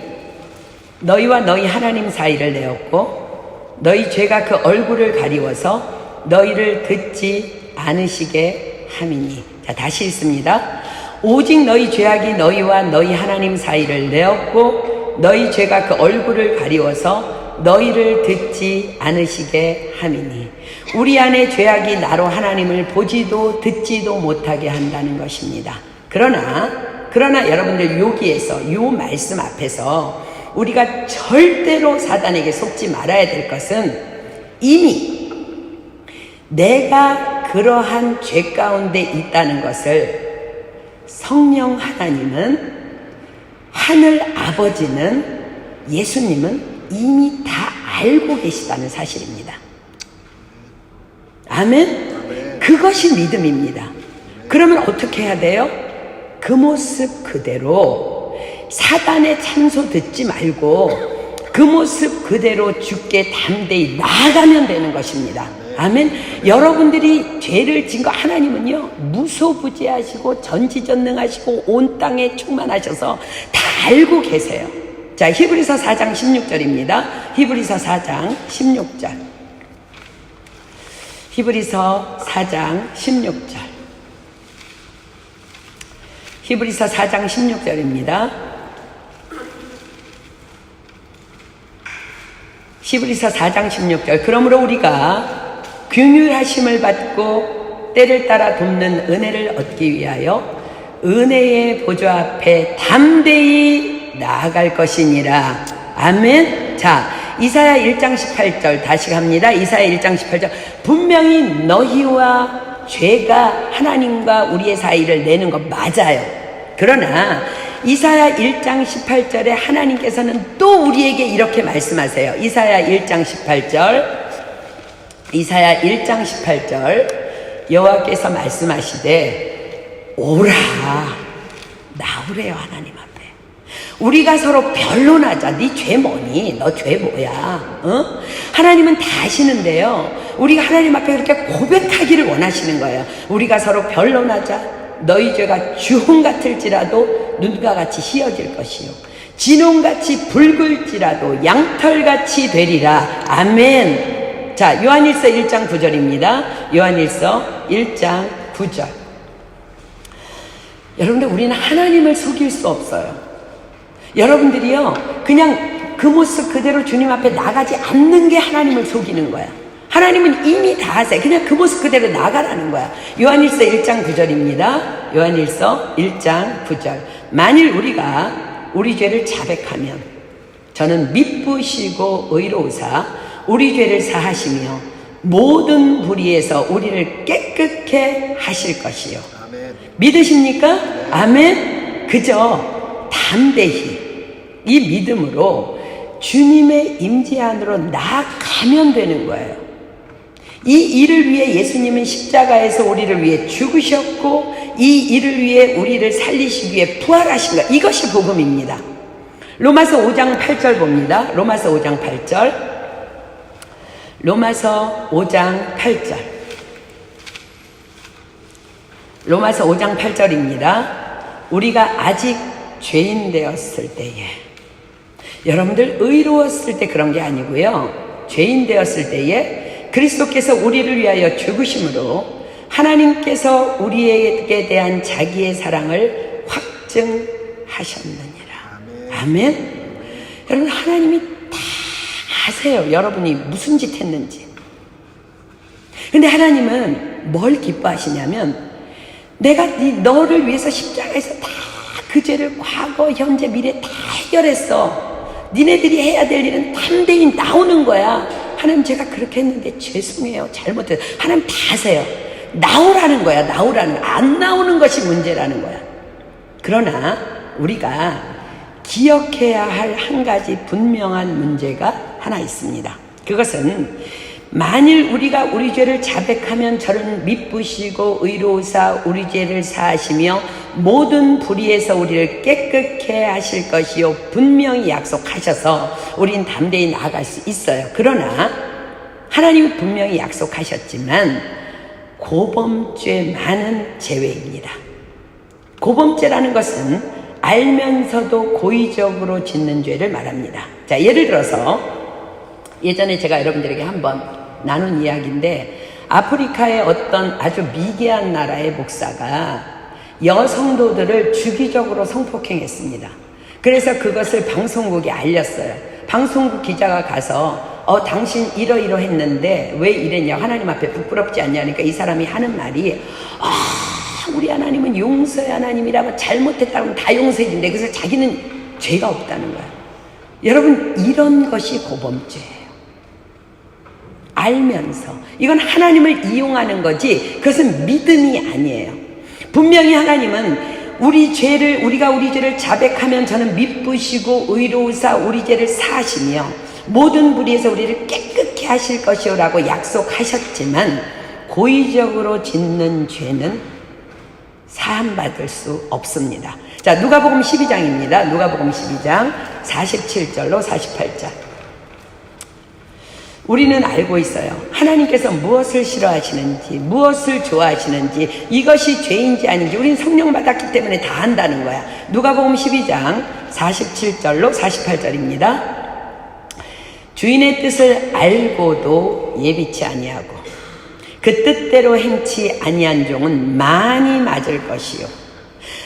너희와 너희 하나님 사이를 내었고 너희 죄가 그 얼굴을 가리워서 너희를 듣지 않으시게 함이니. 자, 다시 읽습니다. 오직 너희 죄악이 너희와 너희 하나님 사이를 내었고 너희 죄가 그 얼굴을 가리워서 너희를 듣지 않으시게 함이니. 우리 안에 죄악이 나로 하나님을 보지도 듣지도 못하게 한다는 것입니다. 그러나 여러분들 여기에서 요 말씀 앞에서 우리가 절대로 사단에게 속지 말아야 될 것은 이미 내가 그러한 죄 가운데 있다는 것을 성령 하나님은, 하늘 아버지는, 예수님은 이미 다 알고 계시다는 사실입니다. 아멘? 그것이 믿음입니다. 그러면 어떻게 해야 돼요? 그 모습 그대로 사단의 참소 듣지 말고 그 모습 그대로 주께 담대히 나아가면 되는 것입니다. 아멘. 여러분들이 죄를 진 거 하나님은요 무소부지하시고 전지전능하시고 온 땅에 충만하셔서 다 알고 계세요. 자, 히브리서 4장 16절입니다. 히브리서 4장 16절. 히브리서 4장 16절. 히브리서 4장 16절입니다. 히브리서 4장 16절. 그러므로 우리가 긍휼하심을 받고 때를 따라 돕는 은혜를 얻기 위하여 은혜의 보좌 앞에 담대히 나아갈 것이니라. 아멘. 자, 이사야 1장 18절 다시 갑니다. 이사야 1장 18절. 분명히 너희와 죄가 하나님과 우리의 사이를 내는 것 맞아요. 그러나 이사야 1장 18절에 하나님께서는 또 우리에게 이렇게 말씀하세요. 이사야 1장 18절. 이사야 1장 18절. 여호와께서 말씀하시되 오라, 나오래요. 하나님 앞에 우리가 서로 변론하자. 네 죄 뭐니? 너 죄 뭐야? 하나님은 다 아시는데요, 우리가 하나님 앞에 그렇게 고백하기를 원하시는 거예요. 우리가 서로 변론하자. 너희 죄가 주홍 같을지라도 눈과 같이 희어질 것이요 진홍같이 붉을지라도 양털같이 되리라. 아멘. 자, 요한일서 1장 9절입니다. 요한일서 1장 9절. 여러분들, 우리는 하나님을 속일 수 없어요. 여러분들이요 그냥 그 모습 그대로 주님 앞에 나가지 않는 게 하나님을 속이는 거야. 하나님은 이미 다 아세요. 그냥 그 모습 그대로 나가라는 거야. 요한일서 1장 9절입니다. 요한일서 1장 9절. 만일 우리가 우리 죄를 자백하면 저는 미쁘시고 의로우사 우리 죄를 사하시며 모든 불의에서 우리를 깨끗게 하실 것이요. 아멘. 믿으십니까? 아멘. 그저 담대히 이 믿음으로 주님의 임재 안으로 나아가면 되는 거예요. 이 일을 위해 예수님은 십자가에서 우리를 위해 죽으셨고 이 일을 위해 우리를 살리시기 위해 부활하신 것, 이것이 복음입니다. 로마서 5장 8절 봅니다. 로마서 5장 8절. 로마서 5장 8절. 로마서 5장 8절입니다. 우리가 아직 죄인 되었을 때에, 여러분들 의로웠을 때 그런 게 아니고요, 죄인 되었을 때에 그리스도께서 우리를 위하여 죽으심으로 하나님께서 우리에게 대한 자기의 사랑을 확증하셨느니라. 아멘. 여러분, 하나님이 다 아세요. 여러분이 무슨 짓 했는지. 근데 하나님은 뭘 기뻐하시냐면, 내가 너를 위해서 십자가에서 다 그 죄를 과거, 현재, 미래 다 해결했어. 니네들이 해야 될 일은 담대히 나오는 거야. 하나님, 제가 그렇게 했는데 죄송해요. 잘못했어요. 하나님 다 아세요. 나오라는 거야. 나오라는 거야. 안 나오는 것이 문제라는 거야. 그러나 우리가 기억해야 할 한 가지 분명한 문제가 하나 있습니다. 그것은 만일 우리가 우리 죄를 자백하면 저는 미쁘시고 의로우사 우리 죄를 사하시며 모든 불의에서 우리를 깨끗게 하실 것이요 분명히 약속하셔서 우린 담대히 나아갈 수 있어요. 그러나 하나님이 분명히 약속하셨지만 고범죄 많은 제외입니다. 고범죄라는 것은 알면서도 고의적으로 짓는 죄를 말합니다. 자, 예를 들어서 예전에 제가 여러분들에게 한번 나눈 이야기인데, 아프리카의 어떤 아주 미개한 나라의 목사가 여성도들을 주기적으로 성폭행했습니다. 그래서 그것을 방송국에 알렸어요. 방송국 기자가 가서 당신 이러이러했는데 왜 이랬냐, 하나님 앞에 부끄럽지 않냐. 그러니까 이 사람이 하는 말이, 우리 하나님은 용서의 하나님이라고, 잘못했다면 다 용서해 준대. 그래서 자기는 죄가 없다는 거야. 여러분, 이런 것이 고범죄예요. 알면서. 이건 하나님을 이용하는 거지 그것은 믿음이 아니에요. 분명히 하나님은 우리가 우리 죄를 자백하면 저는 미쁘시고 의로우사 우리 죄를 사하시며 모든 불의에서 우리를 깨끗게 하실 것이오라고 약속하셨지만 고의적으로 짓는 죄는 사함받을 수 없습니다. 자, 누가복음 12장입니다. 누가복음 12장 47절로 48절. 우리는 알고 있어요. 하나님께서 무엇을 싫어하시는지, 무엇을 좋아하시는지, 이것이 죄인지 아닌지 우리는 성령 받았기 때문에 다 안다는 거야. 누가복음 12장 47절로 48절입니다. 주인의 뜻을 알고도 예비치 아니하고 그 뜻대로 행치 아니한 종은 많이 맞을 것이요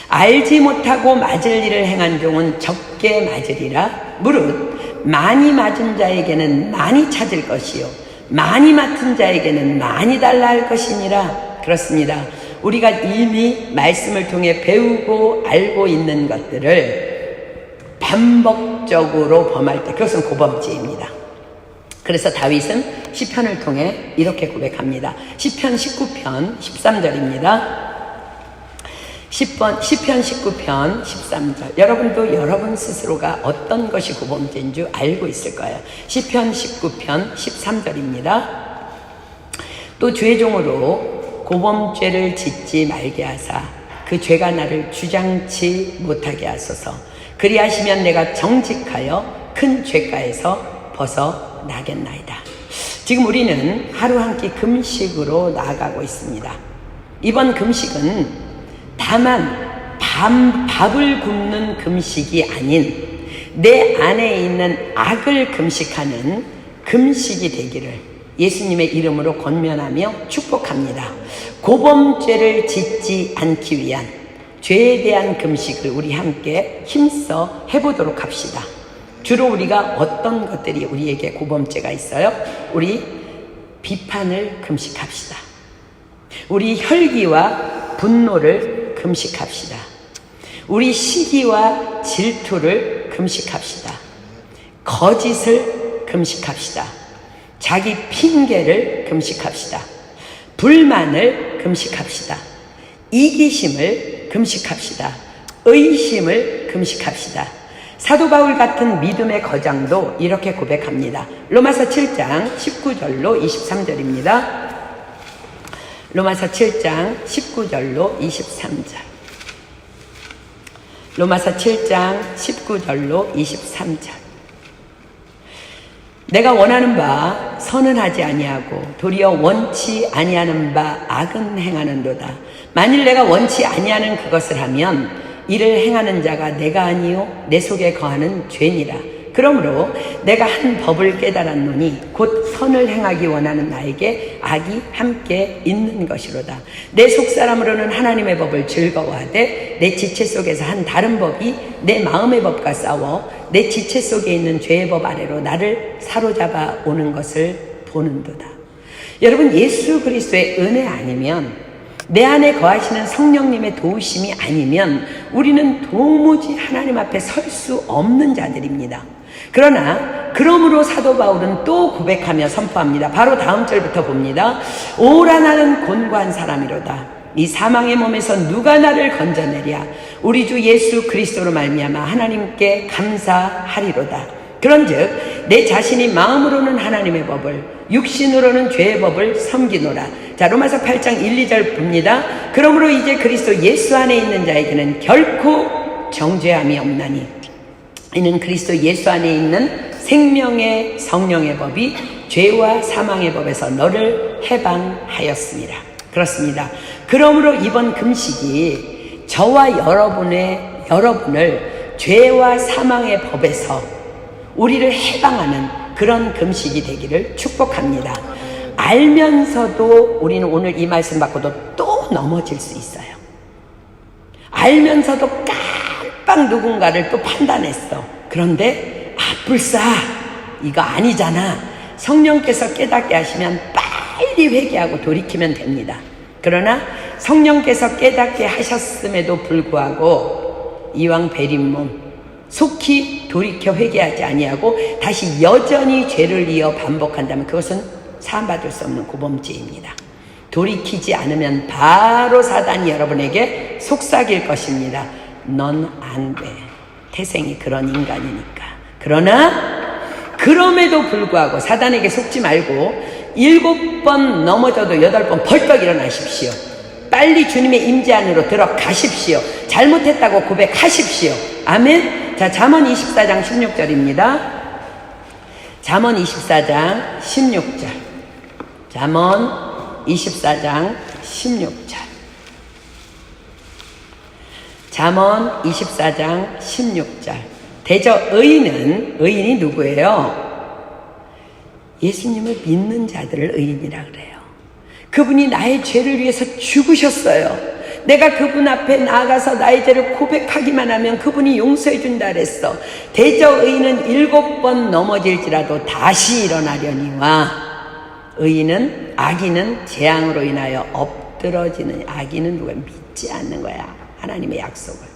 알지 못하고 맞을 일을 행한 종은 적게 맞으리라. 무릇 많이 맞은 자에게는 많이 찾을 것이요 많이 맡은 자에게는 많이 달라 할 것이니라. 그렇습니다. 우리가 이미 말씀을 통해 배우고 알고 있는 것들을 반복적으로 범할 때 그것은 고범죄입니다. 그래서 다윗은 시편을 통해 이렇게 고백합니다. 시편 19편 13절입니다. 시편 19편 13절. 여러분도 여러분 스스로가 어떤 것이 고범죄인 줄 알고 있을 거예요. 시편 19편 13절입니다. 또 죄종으로 고범죄를 짓지 말게 하사 그 죄가 나를 주장치 못하게 하소서. 그리하시면 내가 정직하여 큰 죄가에서 벗어나겠나이다. 지금 우리는 하루 한 끼 금식으로 나아가고 있습니다. 이번 금식은 다만 밥을 굶는 금식이 아닌 내 안에 있는 악을 금식하는 금식이 되기를 예수님의 이름으로 권면하며 축복합니다. 고범죄를 짓지 않기 위한 죄에 대한 금식을 우리 함께 힘써 해보도록 합시다. 주로 우리가 어떤 것들이 우리에게 고범죄가 있어요? 우리 비판을 금식합시다. 우리 혈기와 분노를 금식합시다. 우리 시기와 질투를 금식합시다. 거짓을 금식합시다. 자기 핑계를 금식합시다. 불만을 금식합시다. 이기심을 금식합시다. 의심을 금식합시다. 사도 바울 같은 믿음의 거장도 이렇게 고백합니다. 로마서 7장 19절로 23절입니다. 로마서 7장 19절로 23절. 로마서 7장 19절로 23절. 내가 원하는 바 선은 하지 아니하고 도리어 원치 아니하는 바 악은 행하는도다. 만일 내가 원치 아니하는 그것을 하면 이를 행하는 자가 내가 아니요 내 속에 거하는 죄니라. 그러므로 내가 한 법을 깨달았노니 곧 선을 행하기 원하는 나에게 악이 함께 있는 것이로다. 내 속사람으로는 하나님의 법을 즐거워하되 내 지체 속에서 한 다른 법이 내 마음의 법과 싸워 내 지체 속에 있는 죄의 법 아래로 나를 사로잡아 오는 것을 보는도다. 여러분, 예수 그리스도의 은혜 아니면, 내 안에 거하시는 성령님의 도우심이 아니면 우리는 도무지 하나님 앞에 설 수 없는 자들입니다. 그러므로 사도 바울은 또 고백하며 선포합니다. 바로 다음 절부터 봅니다. 오라 나는 곤고한 사람이로다. 이 사망의 몸에서 누가 나를 건져내랴. 우리 주 예수 그리스도로 말미암아 하나님께 감사하리로다. 그런즉 내 자신이 마음으로는 하나님의 법을, 육신으로는 죄의 법을 섬기노라. 자, 로마서 8장 1, 2절 봅니다. 그러므로 이제 그리스도 예수 안에 있는 자에게는 결코 정죄함이 없나니 이는 그리스도 예수 안에 있는 생명의 성령의 법이 죄와 사망의 법에서 너를 해방하였습니다. 그렇습니다. 그러므로 이번 금식이 저와 여러분을 죄와 사망의 법에서 우리를 해방하는 그런 금식이 되기를 축복합니다. 알면서도 우리는 오늘 이 말씀 받고도 또 넘어질 수 있어요. 알면서도 깜빡 누군가를 또 판단했어. 그런데 불사 이거 아니잖아. 성령께서 깨닫게 하시면 빨리 회개하고 돌이키면 됩니다. 그러나 성령께서 깨닫게 하셨음에도 불구하고 이왕 베린 몸 속히 돌이켜 회개하지 아니하고 다시 여전히 죄를 이어 반복한다면 그것은 사함받을 수 없는 고범죄입니다. 돌이키지 않으면 바로 사단이 여러분에게 속삭일 것입니다. 넌 안 돼. 태생이 그런 인간이니까. 그러나 그럼에도 불구하고 사단에게 속지 말고 7번 넘어져도 8번 벌떡 일어나십시오. 빨리 주님의 임재 안으로 들어가십시오. 잘못했다고 고백하십시오. 아멘. 자, 잠언 24장 16절입니다. 잠언 24장 16절. 잠언 24장 16절. 잠언 24장 16절. 대저 의인이 누구예요? 예수님을 믿는 자들을 의인이라 그래요. 그분이 나의 죄를 위해서 죽으셨어요. 내가 그분 앞에 나가서 나의 죄를 고백하기만 하면 그분이 용서해 준다 그랬어. 대저 의인은 7번 넘어질지라도 다시 일어나려니와 의인은 악인은 재앙으로 인하여 엎드러지는 악인은 누가 믿지 않는 거야. 하나님의 약속을.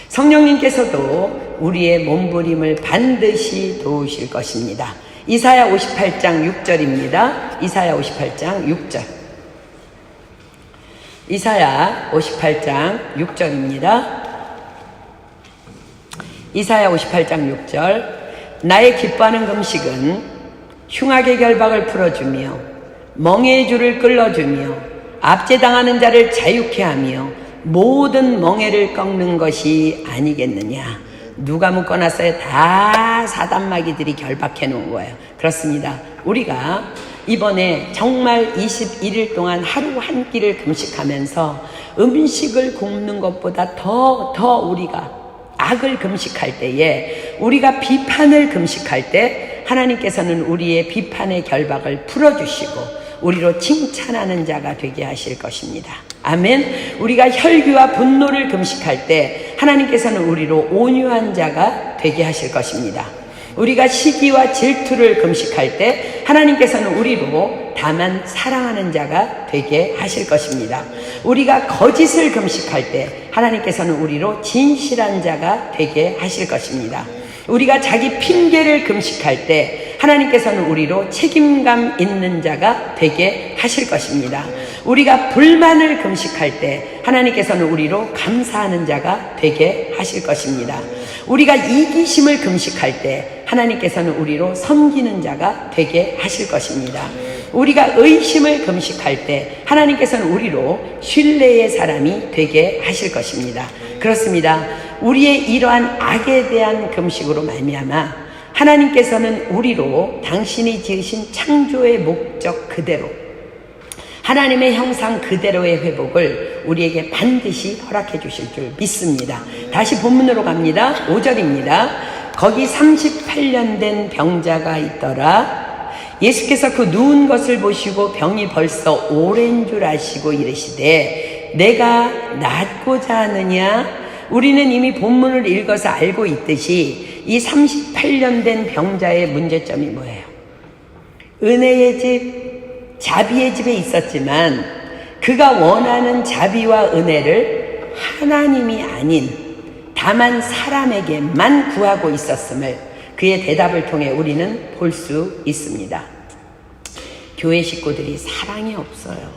성령님께서도 우리의 몸부림을 반드시 도우실 것입니다. 이사야 58장 6절입니다. 이사야 58장 6절. 이사야 58장 6절입니다. 이사야 58장 6절. 나의 기뻐하는 금식은 흉악의 결박을 풀어주며 멍에의 줄을 끌어주며 압제당하는 자를 자유케 하며 모든 멍에를 꺾는 것이 아니겠느냐. 누가 묶어놨어요? 다 사단마귀들이 결박해 놓은 거예요. 그렇습니다. 우리가 이번에 정말 21일 동안 하루 한 끼를 금식하면서 음식을 굶는 것보다 더 우리가 악을 금식할 때에, 우리가 비판을 금식할 때 하나님께서는 우리의 비판의 결박을 풀어주시고 우리로 칭찬하는 자가 되게 하실 것입니다. 아멘. 우리가 혈기와 분노를 금식할 때 하나님께서는 우리로 온유한 자가 되게 하실 것입니다. 우리가 시기와 질투를 금식할 때 하나님께서는 우리로 다만 사랑하는 자가 되게 하실 것입니다. 우리가 거짓을 금식할 때 하나님께서는 우리로 진실한 자가 되게 하실 것입니다. 우리가 자기 핑계를 금식할 때 하나님께서는 우리로 책임감 있는 자가 되게 하실 것입니다. 우리가 불만을 금식할 때 하나님께서는 우리로 감사하는 자가 되게 하실 것입니다. 우리가 이기심을 금식할 때 하나님께서는 우리로 섬기는 자가 되게 하실 것입니다. 우리가 의심을 금식할 때 하나님께서는 우리로 신뢰의 사람이 되게 하실 것입니다. 그렇습니다. 우리의 이러한 악에 대한 금식으로 말미암아 하나님께서는 우리로 당신이 지으신 창조의 목적 그대로, 하나님의 형상 그대로의 회복을 우리에게 반드시 허락해 주실 줄 믿습니다. 다시 본문으로 갑니다. 5절입니다. 거기 38년 된 병자가 있더라. 예수께서 그 누운 것을 보시고 병이 벌써 오랜 줄 아시고 이르시되 내가 낫고자 하느냐? 우리는 이미 본문을 읽어서 알고 있듯이 이 38년 된 병자의 문제점이 뭐예요? 은혜의 집, 자비의 집에 있었지만 그가 원하는 자비와 은혜를 하나님이 아닌 다만 사람에게만 구하고 있었음을 그의 대답을 통해 우리는 볼 수 있습니다. 교회 식구들이 사랑이 없어요.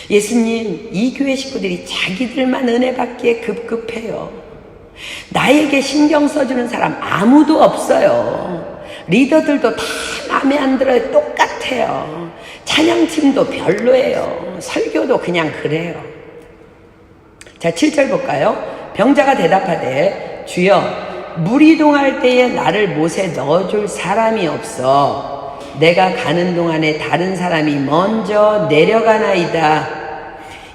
예수님, 이 교회 식구들이 자기들만 은혜 받기에 급급해요. 나에게 신경 써주는 사람 아무도 없어요. 리더들도 다 마음에 안 들어요. 똑같아요. 찬양팀도 별로예요. 설교도 그냥 그래요. 자, 7절 볼까요? 병자가 대답하되 주여 무리동할 때에 나를 못에 넣어줄 사람이 없어 내가 가는 동안에 다른 사람이 먼저 내려가나이다.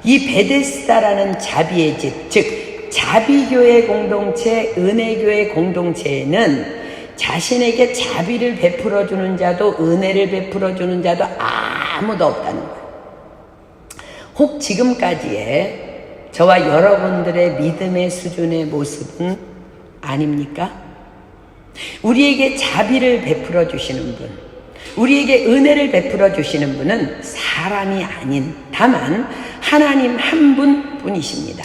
이 베데스다라는 자비의 집, 즉 자비교회 공동체, 은혜교회 공동체에는 자신에게 자비를 베풀어주는 자도 은혜를 베풀어주는 자도 아무도 없다는 거예요. 혹 지금까지의 저와 여러분들의 믿음의 수준의 모습은 아닙니까? 우리에게 자비를 베풀어 주시는 분, 우리에게 은혜를 베풀어 주시는 분은 사람이 아닌 다만 하나님 한 분뿐이십니다.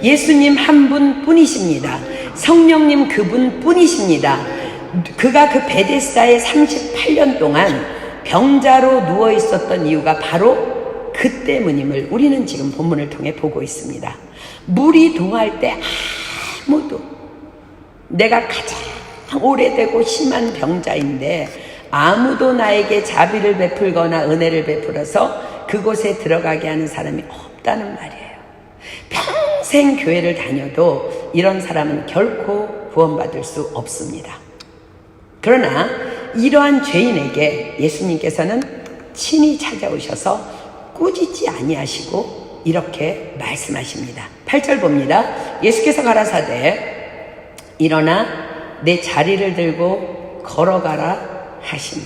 예수님 한 분뿐이십니다. 성령님 그분뿐이십니다. 그가 그 베데스다에 38년 동안 병자로 누워 있었던 이유가 바로 그 때문임을 우리는 지금 본문을 통해 보고 있습니다. 물이 동할 때 아무도, 내가 가장 오래되고 심한 병자인데 아무도 나에게 자비를 베풀거나 은혜를 베풀어서 그곳에 들어가게 하는 사람이 없다는 말이에요. 평생 교회를 다녀도 이런 사람은 결코 구원받을 수 없습니다. 그러나 이러한 죄인에게 예수님께서는 친히 찾아오셔서 꾸짖지 아니하시고 이렇게 말씀하십니다. 8절 봅니다. 예수께서 가라사대 일어나 내 자리를 들고 걸어가라 하시니,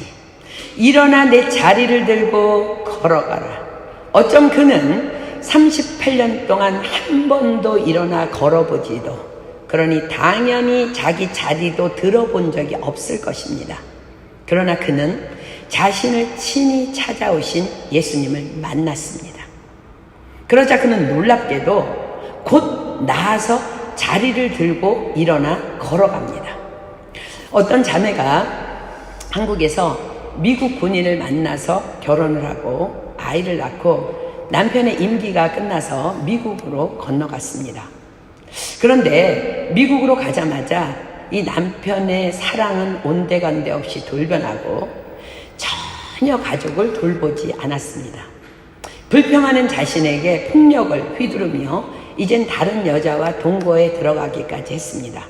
일어나 내 자리를 들고 걸어가라. 어쩜 그는 38년 동안 한 번도 일어나 걸어보지도, 그러니 당연히 자기 자리도 들어본 적이 없을 것입니다. 그러나 그는 자신을 친히 찾아오신 예수님을 만났습니다. 그러자 그는 놀랍게도 곧 나아서 자리를 들고 일어나 걸어갑니다. 어떤 자매가 한국에서 미국 군인을 만나서 결혼을 하고 아이를 낳고 남편의 임기가 끝나서 미국으로 건너갔습니다. 그런데 미국으로 가자마자 이 남편의 사랑은 온데간데 없이 돌변하고 전혀 가족을 돌보지 않았습니다. 불평하는 자신에게 폭력을 휘두르며 이젠 다른 여자와 동거에 들어가기까지 했습니다.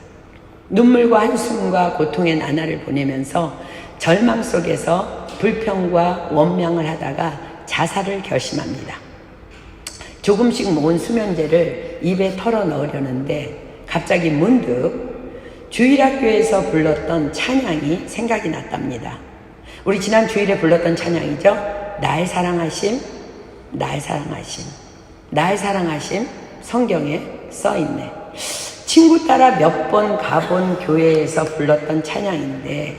눈물과 한숨과 고통의 나날을 보내면서 절망 속에서 불평과 원망을 하다가 자살을 결심합니다. 조금씩 모은 수면제를 입에 털어 넣으려는데 갑자기 문득 주일학교에서 불렀던 찬양이 생각이 났답니다. 우리 지난 주일에 불렀던 찬양이죠. 나의 사랑하심, 나의 사랑하심, 나의 사랑하심. 성경에 써있네. 친구 따라 몇 번 가본 교회에서 불렀던 찬양인데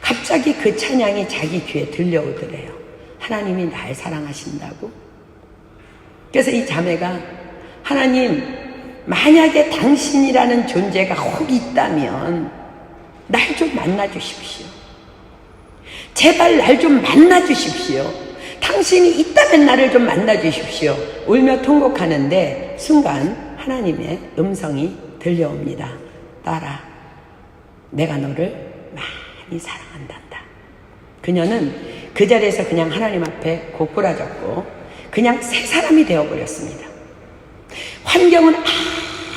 갑자기 그 찬양이 자기 귀에 들려오더래요. 하나님이 날 사랑하신다고. 그래서 이 자매가, 하나님, 만약에 당신이라는 존재가 혹 있다면 날 좀 만나 주십시오. 제발 날 좀 만나 주십시오. 당신이 있다면 나를 좀 만나 주십시오. 울며 통곡하는데 순간 하나님의 음성이 들려옵니다. 딸아, 내가 너를 많이 사랑한단다. 그녀는 그 자리에서 그냥 하나님 앞에 고꾸라졌고 그냥 새 사람이 되어버렸습니다. 환경은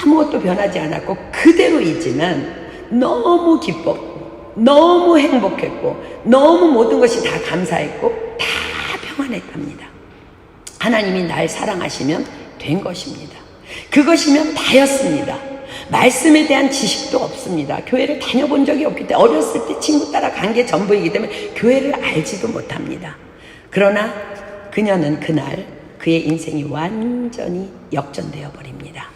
아무것도 변하지 않았고 그대로이지만 너무 기뻤고 너무 행복했고 너무 모든 것이 다 감사했고 다 평안했답니다. 하나님이 날 사랑하시면 된 것입니다. 그것이면 다였습니다. 말씀에 대한 지식도 없습니다. 교회를 다녀본 적이 없기 때문에 어렸을 때 친구 따라 간 게 전부이기 때문에 교회를 알지도 못합니다. 그러나 그녀는 그날 그의 인생이 완전히 역전되어 버립니다.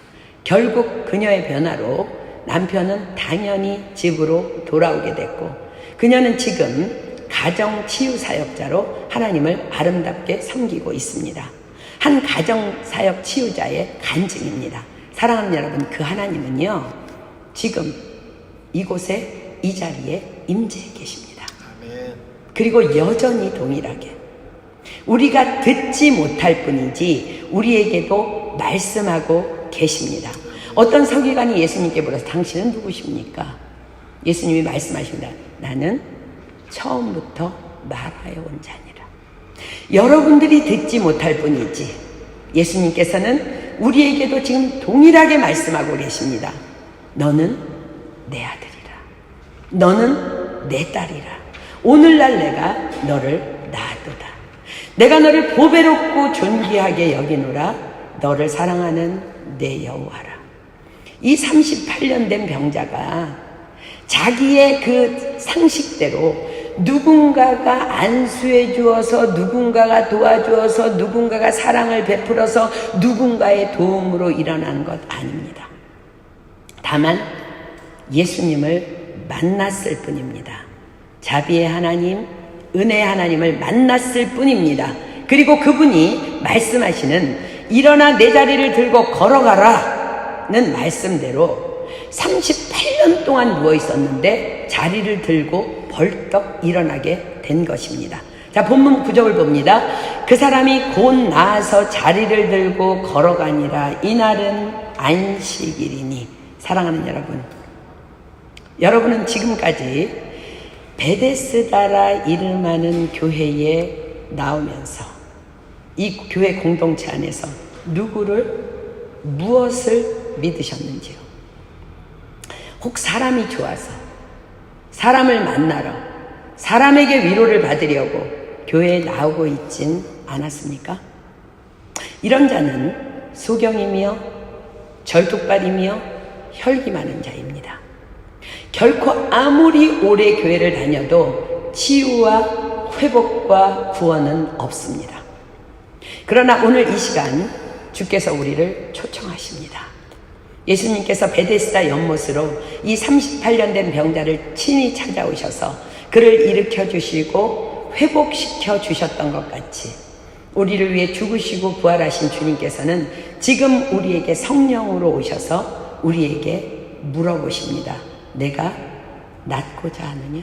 결국 그녀의 변화로 남편은 당연히 집으로 돌아오게 됐고 그녀는 지금 가정치유사역자로 하나님을 아름답게 섬기고 있습니다. 한 가정사역 치유자의 간증입니다. 사랑하는 여러분, 그 하나님은요 지금 이곳에 이 자리에 임재해 계십니다. 아멘. 그리고 여전히 동일하게 우리가 듣지 못할 뿐이지 우리에게도 말씀하고 계십니다. 어떤 서기관이 예수님께 물어서 당신은 누구십니까? 예수님이 말씀하십니다. 나는 처음부터 말하여 온 자니라. 여러분들이 듣지 못할 뿐이지 예수님께서는 우리에게도 지금 동일하게 말씀하고 계십니다. 너는 내 아들이라. 너는 내 딸이라. 오늘날 내가 너를 낳았도다. 내가 너를 보배롭고 존귀하게 여기노라. 너를 사랑하는 내 여호와라. 이 38년 된 병자가 자기의 그 상식대로 누군가가 안수해 주어서 누군가가 도와주어서 누군가가 사랑을 베풀어서 누군가의 도움으로 일어난 것 아닙니다. 다만 예수님을 만났을 뿐입니다. 자비의 하나님, 은혜의 하나님을 만났을 뿐입니다. 그리고 그분이 말씀하시는 일어나 내 자리를 들고 걸어가라 는 말씀대로 38년 동안 누워 있었는데 자리를 들고 벌떡 일어나게 된 것입니다. 자, 본문 구절을 봅니다. 그 사람이 곧 나아서 자리를 들고 걸어가니라. 이날은 안식일이니. 사랑하는 여러분, 여러분은 지금까지 베데스다라 이름하는 교회에 나오면서 이 교회 공동체 안에서 무엇을 믿으셨는지요? 혹 사람이 좋아서, 사람을 만나러, 사람에게 위로를 받으려고 교회에 나오고 있진 않았습니까? 이런 자는 소경이며 절뚝발이며 혈기 많은 자입니다. 결코 아무리 오래 교회를 다녀도 치유와 회복과 구원은 없습니다. 그러나 오늘 이 시간 주께서 우리를 초청하십니다. 예수님께서 베데스다 연못으로 이 38년 된 병자를 친히 찾아오셔서 그를 일으켜 주시고 회복시켜 주셨던 것 같이 우리를 위해 죽으시고 부활하신 주님께서는 지금 우리에게 성령으로 오셔서 우리에게 물어보십니다. 내가 낫고자 하느냐?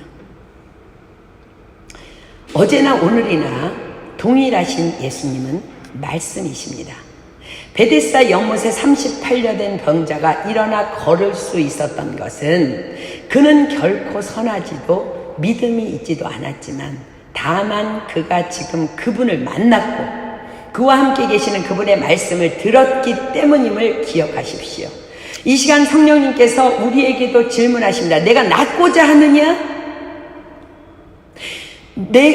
어제나 오늘이나 동일하신 예수님은 말씀이십니다. 베데스다 연못에 38년 된 병자가 일어나 걸을 수 있었던 것은 그는 결코 선하지도 믿음이 있지도 않았지만 다만 그가 지금 그분을 만났고 그와 함께 계시는 그분의 말씀을 들었기 때문임을 기억하십시오. 이 시간 성령님께서 우리에게도 질문하십니다. 내가 낫고자 하느냐?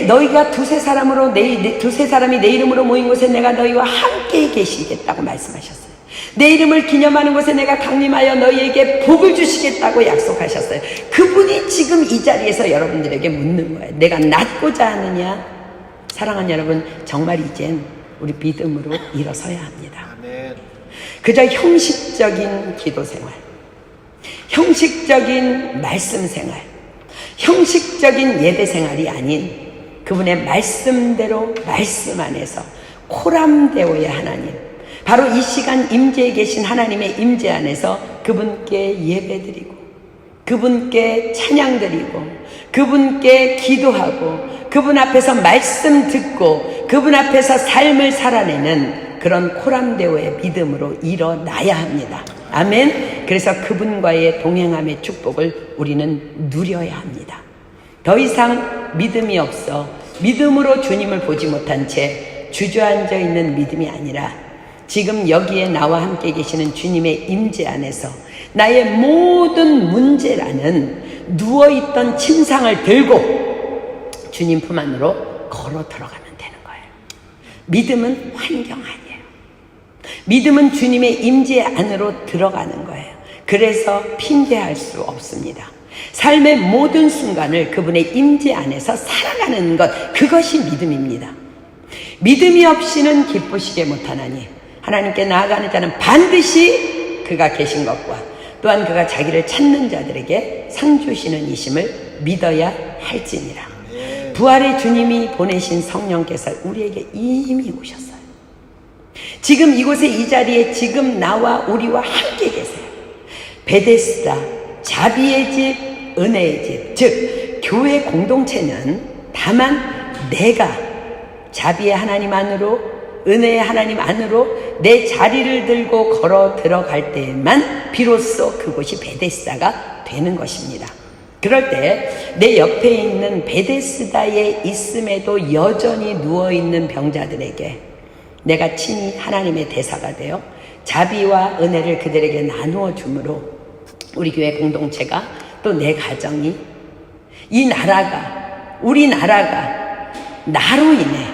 너희가 두세 사람이 내 이름으로 모인 곳에 내가 너희와 함께 계시겠다고 말씀하셨어요. 내 이름을 기념하는 곳에 내가 강림하여 너희에게 복을 주시겠다고 약속하셨어요. 그분이 지금 이 자리에서 여러분들에게 묻는 거예요. 내가 낫고자 하느냐? 사랑하는 여러분, 정말 이젠 우리 믿음으로 일어서야 합니다. 아멘. 그저 형식적인 기도 생활, 형식적인 말씀 생활, 형식적인 예배 생활이 아닌 그분의 말씀대로 말씀 안에서 코람데오의 하나님, 바로 이 시간 임재에 계신 하나님의 임재 안에서 그분께 예배드리고 그분께 찬양드리고 그분께 기도하고 그분 앞에서 말씀 듣고 그분 앞에서 삶을 살아내는 그런 코람데오의 믿음으로 일어나야 합니다. 아멘. 그래서 그분과의 동행함의 축복을 우리는 누려야 합니다. 더 이상 믿음이 없어 믿음으로 주님을 보지 못한 채 주저앉아 있는 믿음이 아니라 지금 여기에 나와 함께 계시는 주님의 임재 안에서 나의 모든 문제라는 누워있던 침상을 들고 주님 품 안으로 걸어 들어가면 되는 거예요. 믿음은 환경 아니에요. 믿음은 주님의 임재 안으로 들어가는 거예요. 그래서 핑계할 수 없습니다. 삶의 모든 순간을 그분의 임재 안에서 살아가는 것, 그것이 믿음입니다. 믿음이 없이는 기쁘시게 못하나니 하나님께 나아가는 자는 반드시 그가 계신 것과 또한 그가 자기를 찾는 자들에게 상 주시는 이심을 믿어야 할지니라. 부활의 주님이 보내신 성령께서 우리에게 이미 오셨어요. 지금 이곳에 이 자리에 지금 나와 우리와 함께 계세요. 베데스다, 자비의 집, 은혜의 집, 즉 교회 공동체는 다만 내가 자비의 하나님 안으로, 은혜의 하나님 안으로 내 자리를 들고 걸어 들어갈 때에만 비로소 그곳이 베데스다가 되는 것입니다. 그럴 때 내 옆에 있는 베데스다에 있음에도 여전히 누워있는 병자들에게 내가 친히 하나님의 대사가 되어 자비와 은혜를 그들에게 나누어 주므로 우리 교회 공동체가 또 내 가정이, 이 나라가, 우리나라가 나로 인해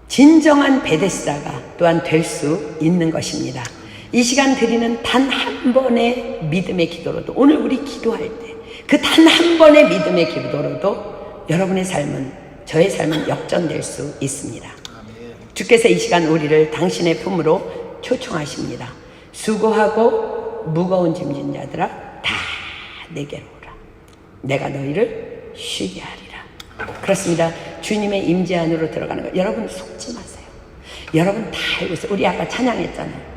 진정한 베데스다가 또한 될 수 있는 것입니다. 이 시간 드리는 단 한 번의 믿음의 기도로도, 오늘 우리 기도할 때 그 단 한 번의 믿음의 기도로도 여러분의 삶은, 저의 삶은 역전될 수 있습니다. 주께서 이 시간 우리를 당신의 품으로 초청하십니다. 수고하고 무거운 짐진 자들아 다 내게로 오라. 내가 너희를 쉬게 하리라. 그렇습니다. 주님의 임재 안으로 들어가는 것, 여러분 속지 마세요. 여러분 다 알고 있어요. 우리 아까 찬양했잖아요.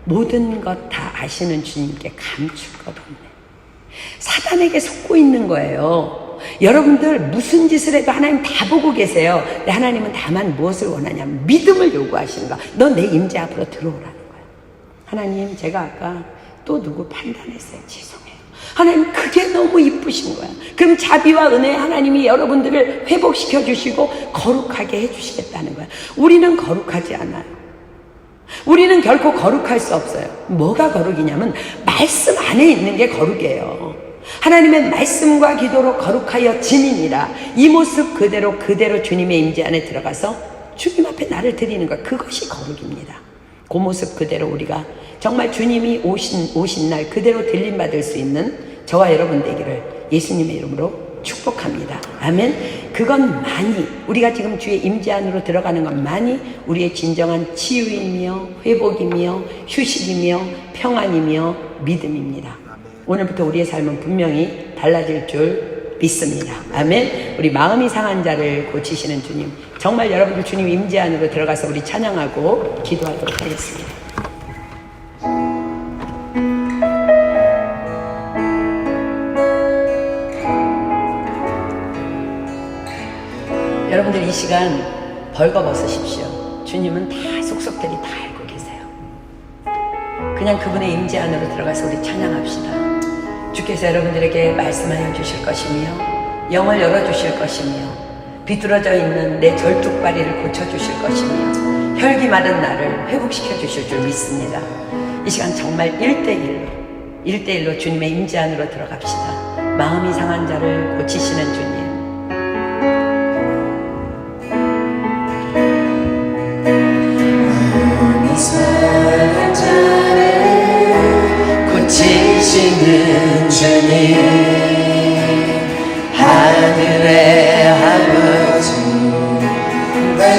모든 것 다 아시는 주님께 감출 것 없네. 사단에게 속고 있는 거예요. 여러분들 무슨 짓을 해도 하나님 다 보고 계세요. 근데 하나님은 다만 무엇을 원하냐면 믿음을 요구하시는 거야. 너 내 임재 앞으로 들어오라는 거야. 하나님, 제가 아까 또 누구 판단했어요. 죄송해요. 하나님, 그게 너무 이쁘신 거야. 그럼 자비와 은혜 하나님이 여러분들을 회복시켜 주시고 거룩하게 해주시겠다는 거야. 우리는 거룩하지 않아요. 우리는 결코 거룩할 수 없어요. 뭐가 거룩이냐면 말씀 안에 있는 게 거룩이에요. 하나님의 말씀과 기도로 거룩하여 지니니라. 이 모습 그대로 주님의 임재 안에 들어가서 주님 앞에 나를 드리는 것, 그것이 거룩입니다. 그 모습 그대로 우리가 정말 주님이 오신 날 그대로 들림받을 수 있는 저와 여러분 되기를 예수님의 이름으로 축복합니다. 아멘. 그건 많이, 우리가 지금 주의 임재 안으로 들어가는 것만이 우리의 진정한 치유이며 회복이며 휴식이며 평안이며 믿음입니다. 오늘부터 우리의 삶은 분명히 달라질 줄 믿습니다. 아멘. 우리 마음이 상한 자를 고치시는 주님, 정말 여러분들 주님 임재 안으로 들어가서 우리 찬양하고 기도하도록 하겠습니다. 여러분들 이 시간 벌거벗으십시오. 주님은 다 속속들이 다 알고 계세요. 그냥 그분의 임재 안으로 들어가서 우리 찬양합시다. 주께서 여러분들에게 말씀하여 주실 것이며 영을 열어주실 것이며 비뚤어져 있는 내 절뚝발이를 고쳐주실 것이며 혈기 마른 나를 회복시켜 주실 줄 믿습니다. 이 시간 정말 1대1로 주님의 임재 안으로 들어갑시다. 마음이 상한 자를 고치시는 주님, 상한 자를 고치시는 주님, 하늘의 아버지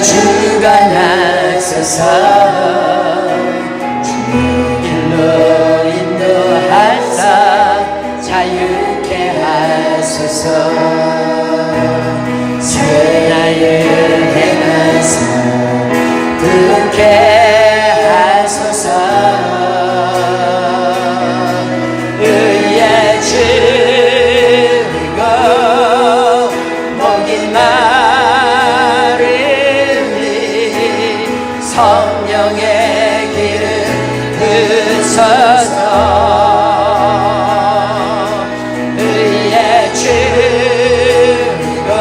주관하소서. 주의 길로 인도하사 자유케 하소서. 새나를 행하사 부흥케 하소서. 의에 줄이고 목이 마르니 성령의 길을 드소서. 의에 줄이고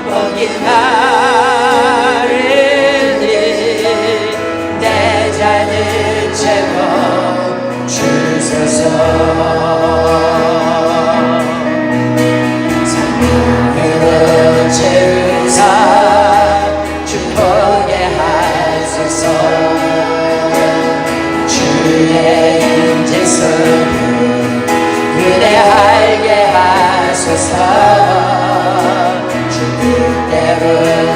목이 마르니 내 잔을 채워 주소서. 사랑으로 채우사 축복에 하소서. 주의 임재 속을 그대 알게 하소서. 주 뜻대로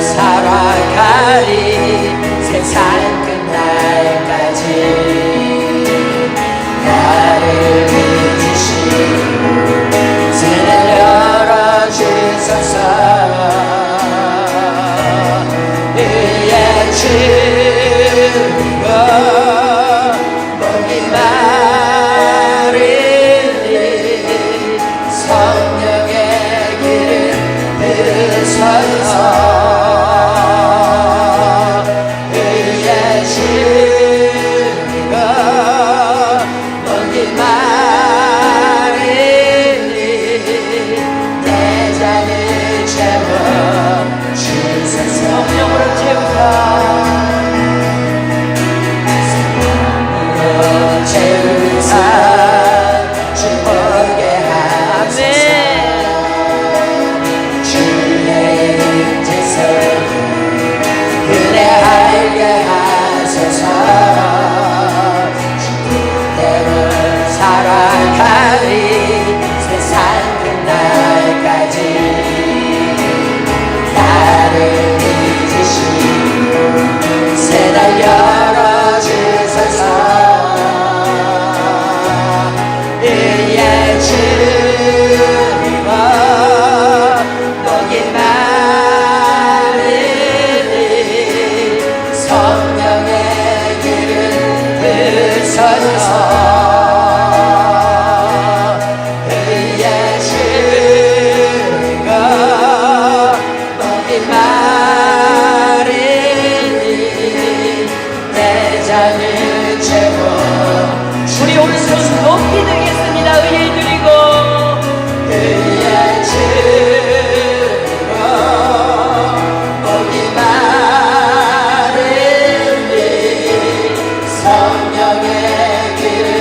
살아가리 세상 끝날까지. 나를 믿으시고 눈을 열어주소서. 의에 줄이고 목이 마르니 성령의 길을 드소서. 의에 줄이고 목이 마르니 내 잔을 채워 주소서. 성령으로 채우사. 성령으로 채우사 축복에 하소서. 주의 임재 속을 그대 알게 하소서. 주 뜻대로 살아가리 세상 끝날까지. 나를 믿으시고 예드리고 그의 주로 보기만 하리 성령의 길을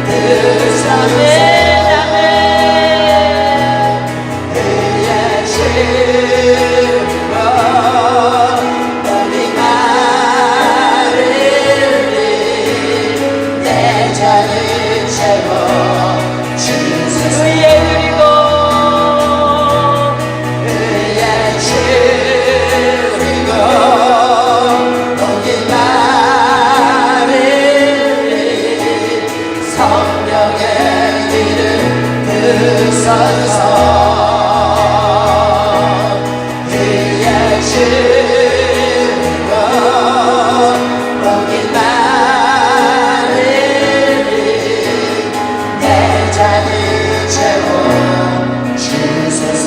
들으소서 그의 주로 보기만 하리 내 잔을 채워 주소서 예드리고 그의 주로 보기만 하리 성령의 길을 들으소서 그의 주로 보기만 하리 내 잔을 채워 주소서.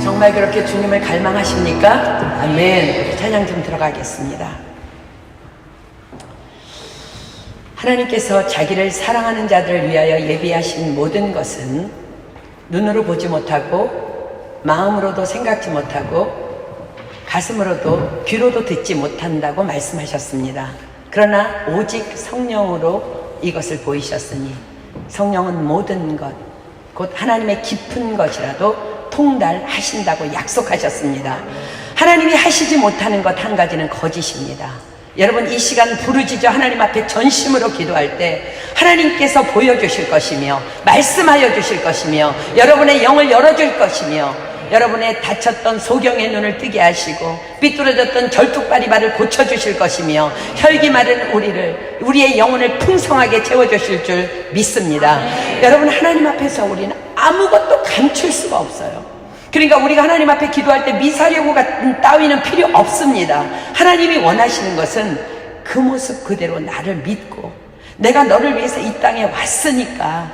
정말 그렇게 주님을 갈망하십니까? 아멘. 찬양 좀 들어가겠습니다. 하나님께서 자기를 사랑하는 자들을 위하여 예비하신 모든 것은 눈으로 보지 못하고 마음으로도 생각지 못하고 가슴으로도 귀로도 듣지 못한다고 말씀하셨습니다. 그러나 오직 성령으로 이것을 보이셨으니 성령은 모든 것, 곧 하나님의 깊은 것이라도 통달하신다고 약속하셨습니다. 하나님이 하시지 못하는 것 한 가지는 거짓입니다. 여러분, 이 시간 부르짖어 하나님 앞에 전심으로 기도할 때 하나님께서 보여주실 것이며 말씀하여 주실 것이며 여러분의 영을 열어줄 것이며 여러분의 다쳤던 소경의 눈을 뜨게 하시고 삐뚤어졌던 절뚝발이발을 고쳐주실 것이며 혈기 마른 우리의 영혼을 풍성하게 채워주실 줄 믿습니다. 여러분, 하나님 앞에서 우리는 아무것도 감출 수가 없어요. 그러니까 우리가 하나님 앞에 기도할 때 미사려고 같은 따위는 필요 없습니다. 하나님이 원하시는 것은 그 모습 그대로 나를 믿고 내가 너를 위해서 이 땅에 왔으니까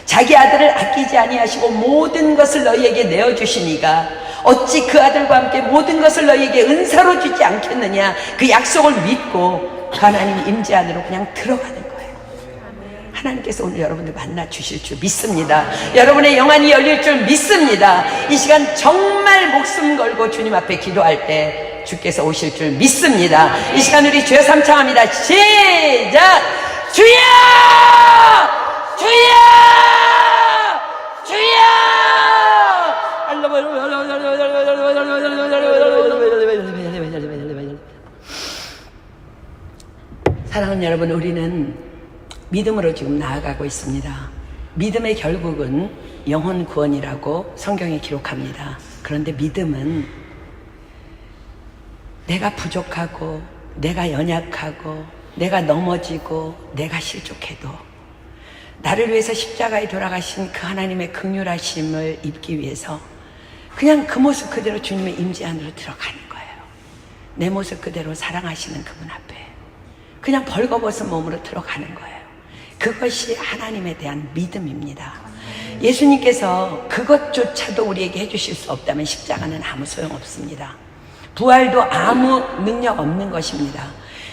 자기 아들을 아끼지 아니하시고 모든 것을 너희에게 내어주시니가 어찌 그 아들과 함께 모든 것을 너희에게 은사로 주지 않겠느냐, 그 약속을 믿고 그 하나님 임재 안으로 그냥 들어가는 거예요. 하나님께서 오늘 여러분들 만나 주실 줄 믿습니다. 여러분의 영안이 열릴 줄 믿습니다. 이 시간 정말 목숨 걸고 주님 앞에 기도할 때 주께서 오실 줄 믿습니다. 이 시간 우리 주여 삼창합니다. 시작! 주여! 주여! 주여! 사랑하는 여러분, 우리는 믿음으로 지금 나아가고 있습니다. 믿음의 결국은 영혼 구원이라고 성경에 기록합니다. 그런데 믿음은 내가 부족하고 내가 연약하고 내가 넘어지고 내가 실족해도 나를 위해서 십자가에 돌아가신 그 하나님의 긍휼하심을 입기 위해서 그냥 그 모습 그대로 주님의 임재 안으로 들어가는 거예요. 내 모습 그대로 사랑하시는 그분 앞에 그냥 벌거벗은 몸으로 들어가는 거예요. 그것이 하나님에 대한 믿음입니다. 예수님께서 그것조차도 우리에게 해주실 수 없다면 십자가는 아무 소용없습니다. 부활도 아무 능력 없는 것입니다.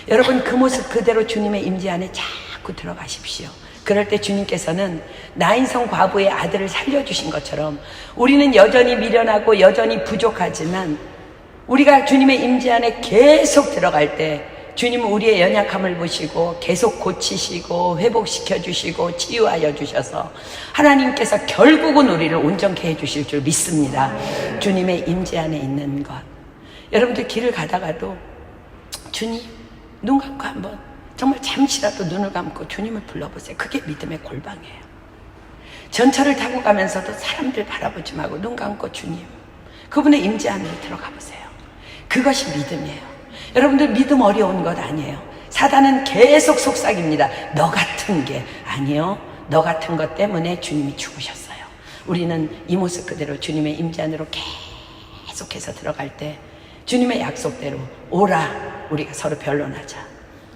여러분, 그 모습 그대로 주님의 임재 안에 자꾸 들어가십시오. 그럴 때 주님께서는 나인성 과부의 아들을 살려주신 것처럼 우리는 여전히 미련하고 여전히 부족하지만 우리가 주님의 임재 안에 계속 들어갈 때 주님은 우리의 연약함을 보시고 계속 고치시고 회복시켜 주시고 치유하여 주셔서 하나님께서 결국은 우리를 온전케 해주실 줄 믿습니다. 주님의 임재 안에 있는 것. 여러분들 길을 가다가도 주님, 눈 감고 한번 정말 잠시라도 눈을 감고 주님을 불러보세요. 그게 믿음의 골방이에요. 전철을 타고 가면서도 사람들 바라보지 말고 눈 감고 주님, 그분의 임재 안으로 들어가 보세요. 그것이 믿음이에요. 여러분들, 믿음 어려운 것 아니에요. 사단은 계속 속삭입니다. 너 같은 게 아니요. 너 같은 것 때문에 주님이 죽으셨어요. 우리는 이 모습 그대로 주님의 임재 안으로 계속해서 들어갈 때 주님의 약속대로 오라, 우리가 서로 변론하자.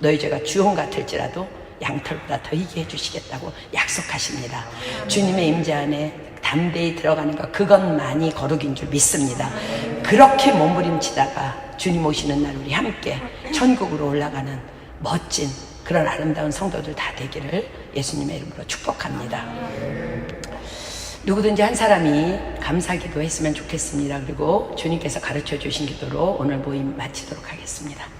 너희 죄가 주홍 같을지라도 양털보다 더 희게 해주시겠다고 약속하십니다. 주님의 임재 안에 담대히 들어가는 것, 그것만이 거룩인 줄 믿습니다. 그렇게 몸부림치다가 주님 오시는 날 우리 함께 천국으로 올라가는 멋진 그런 아름다운 성도들 다 되기를 예수님의 이름으로 축복합니다. 누구든지 한 사람이 감사기도 했으면 좋겠습니다. 그리고 주님께서 가르쳐 주신 기도로 오늘 모임 마치도록 하겠습니다.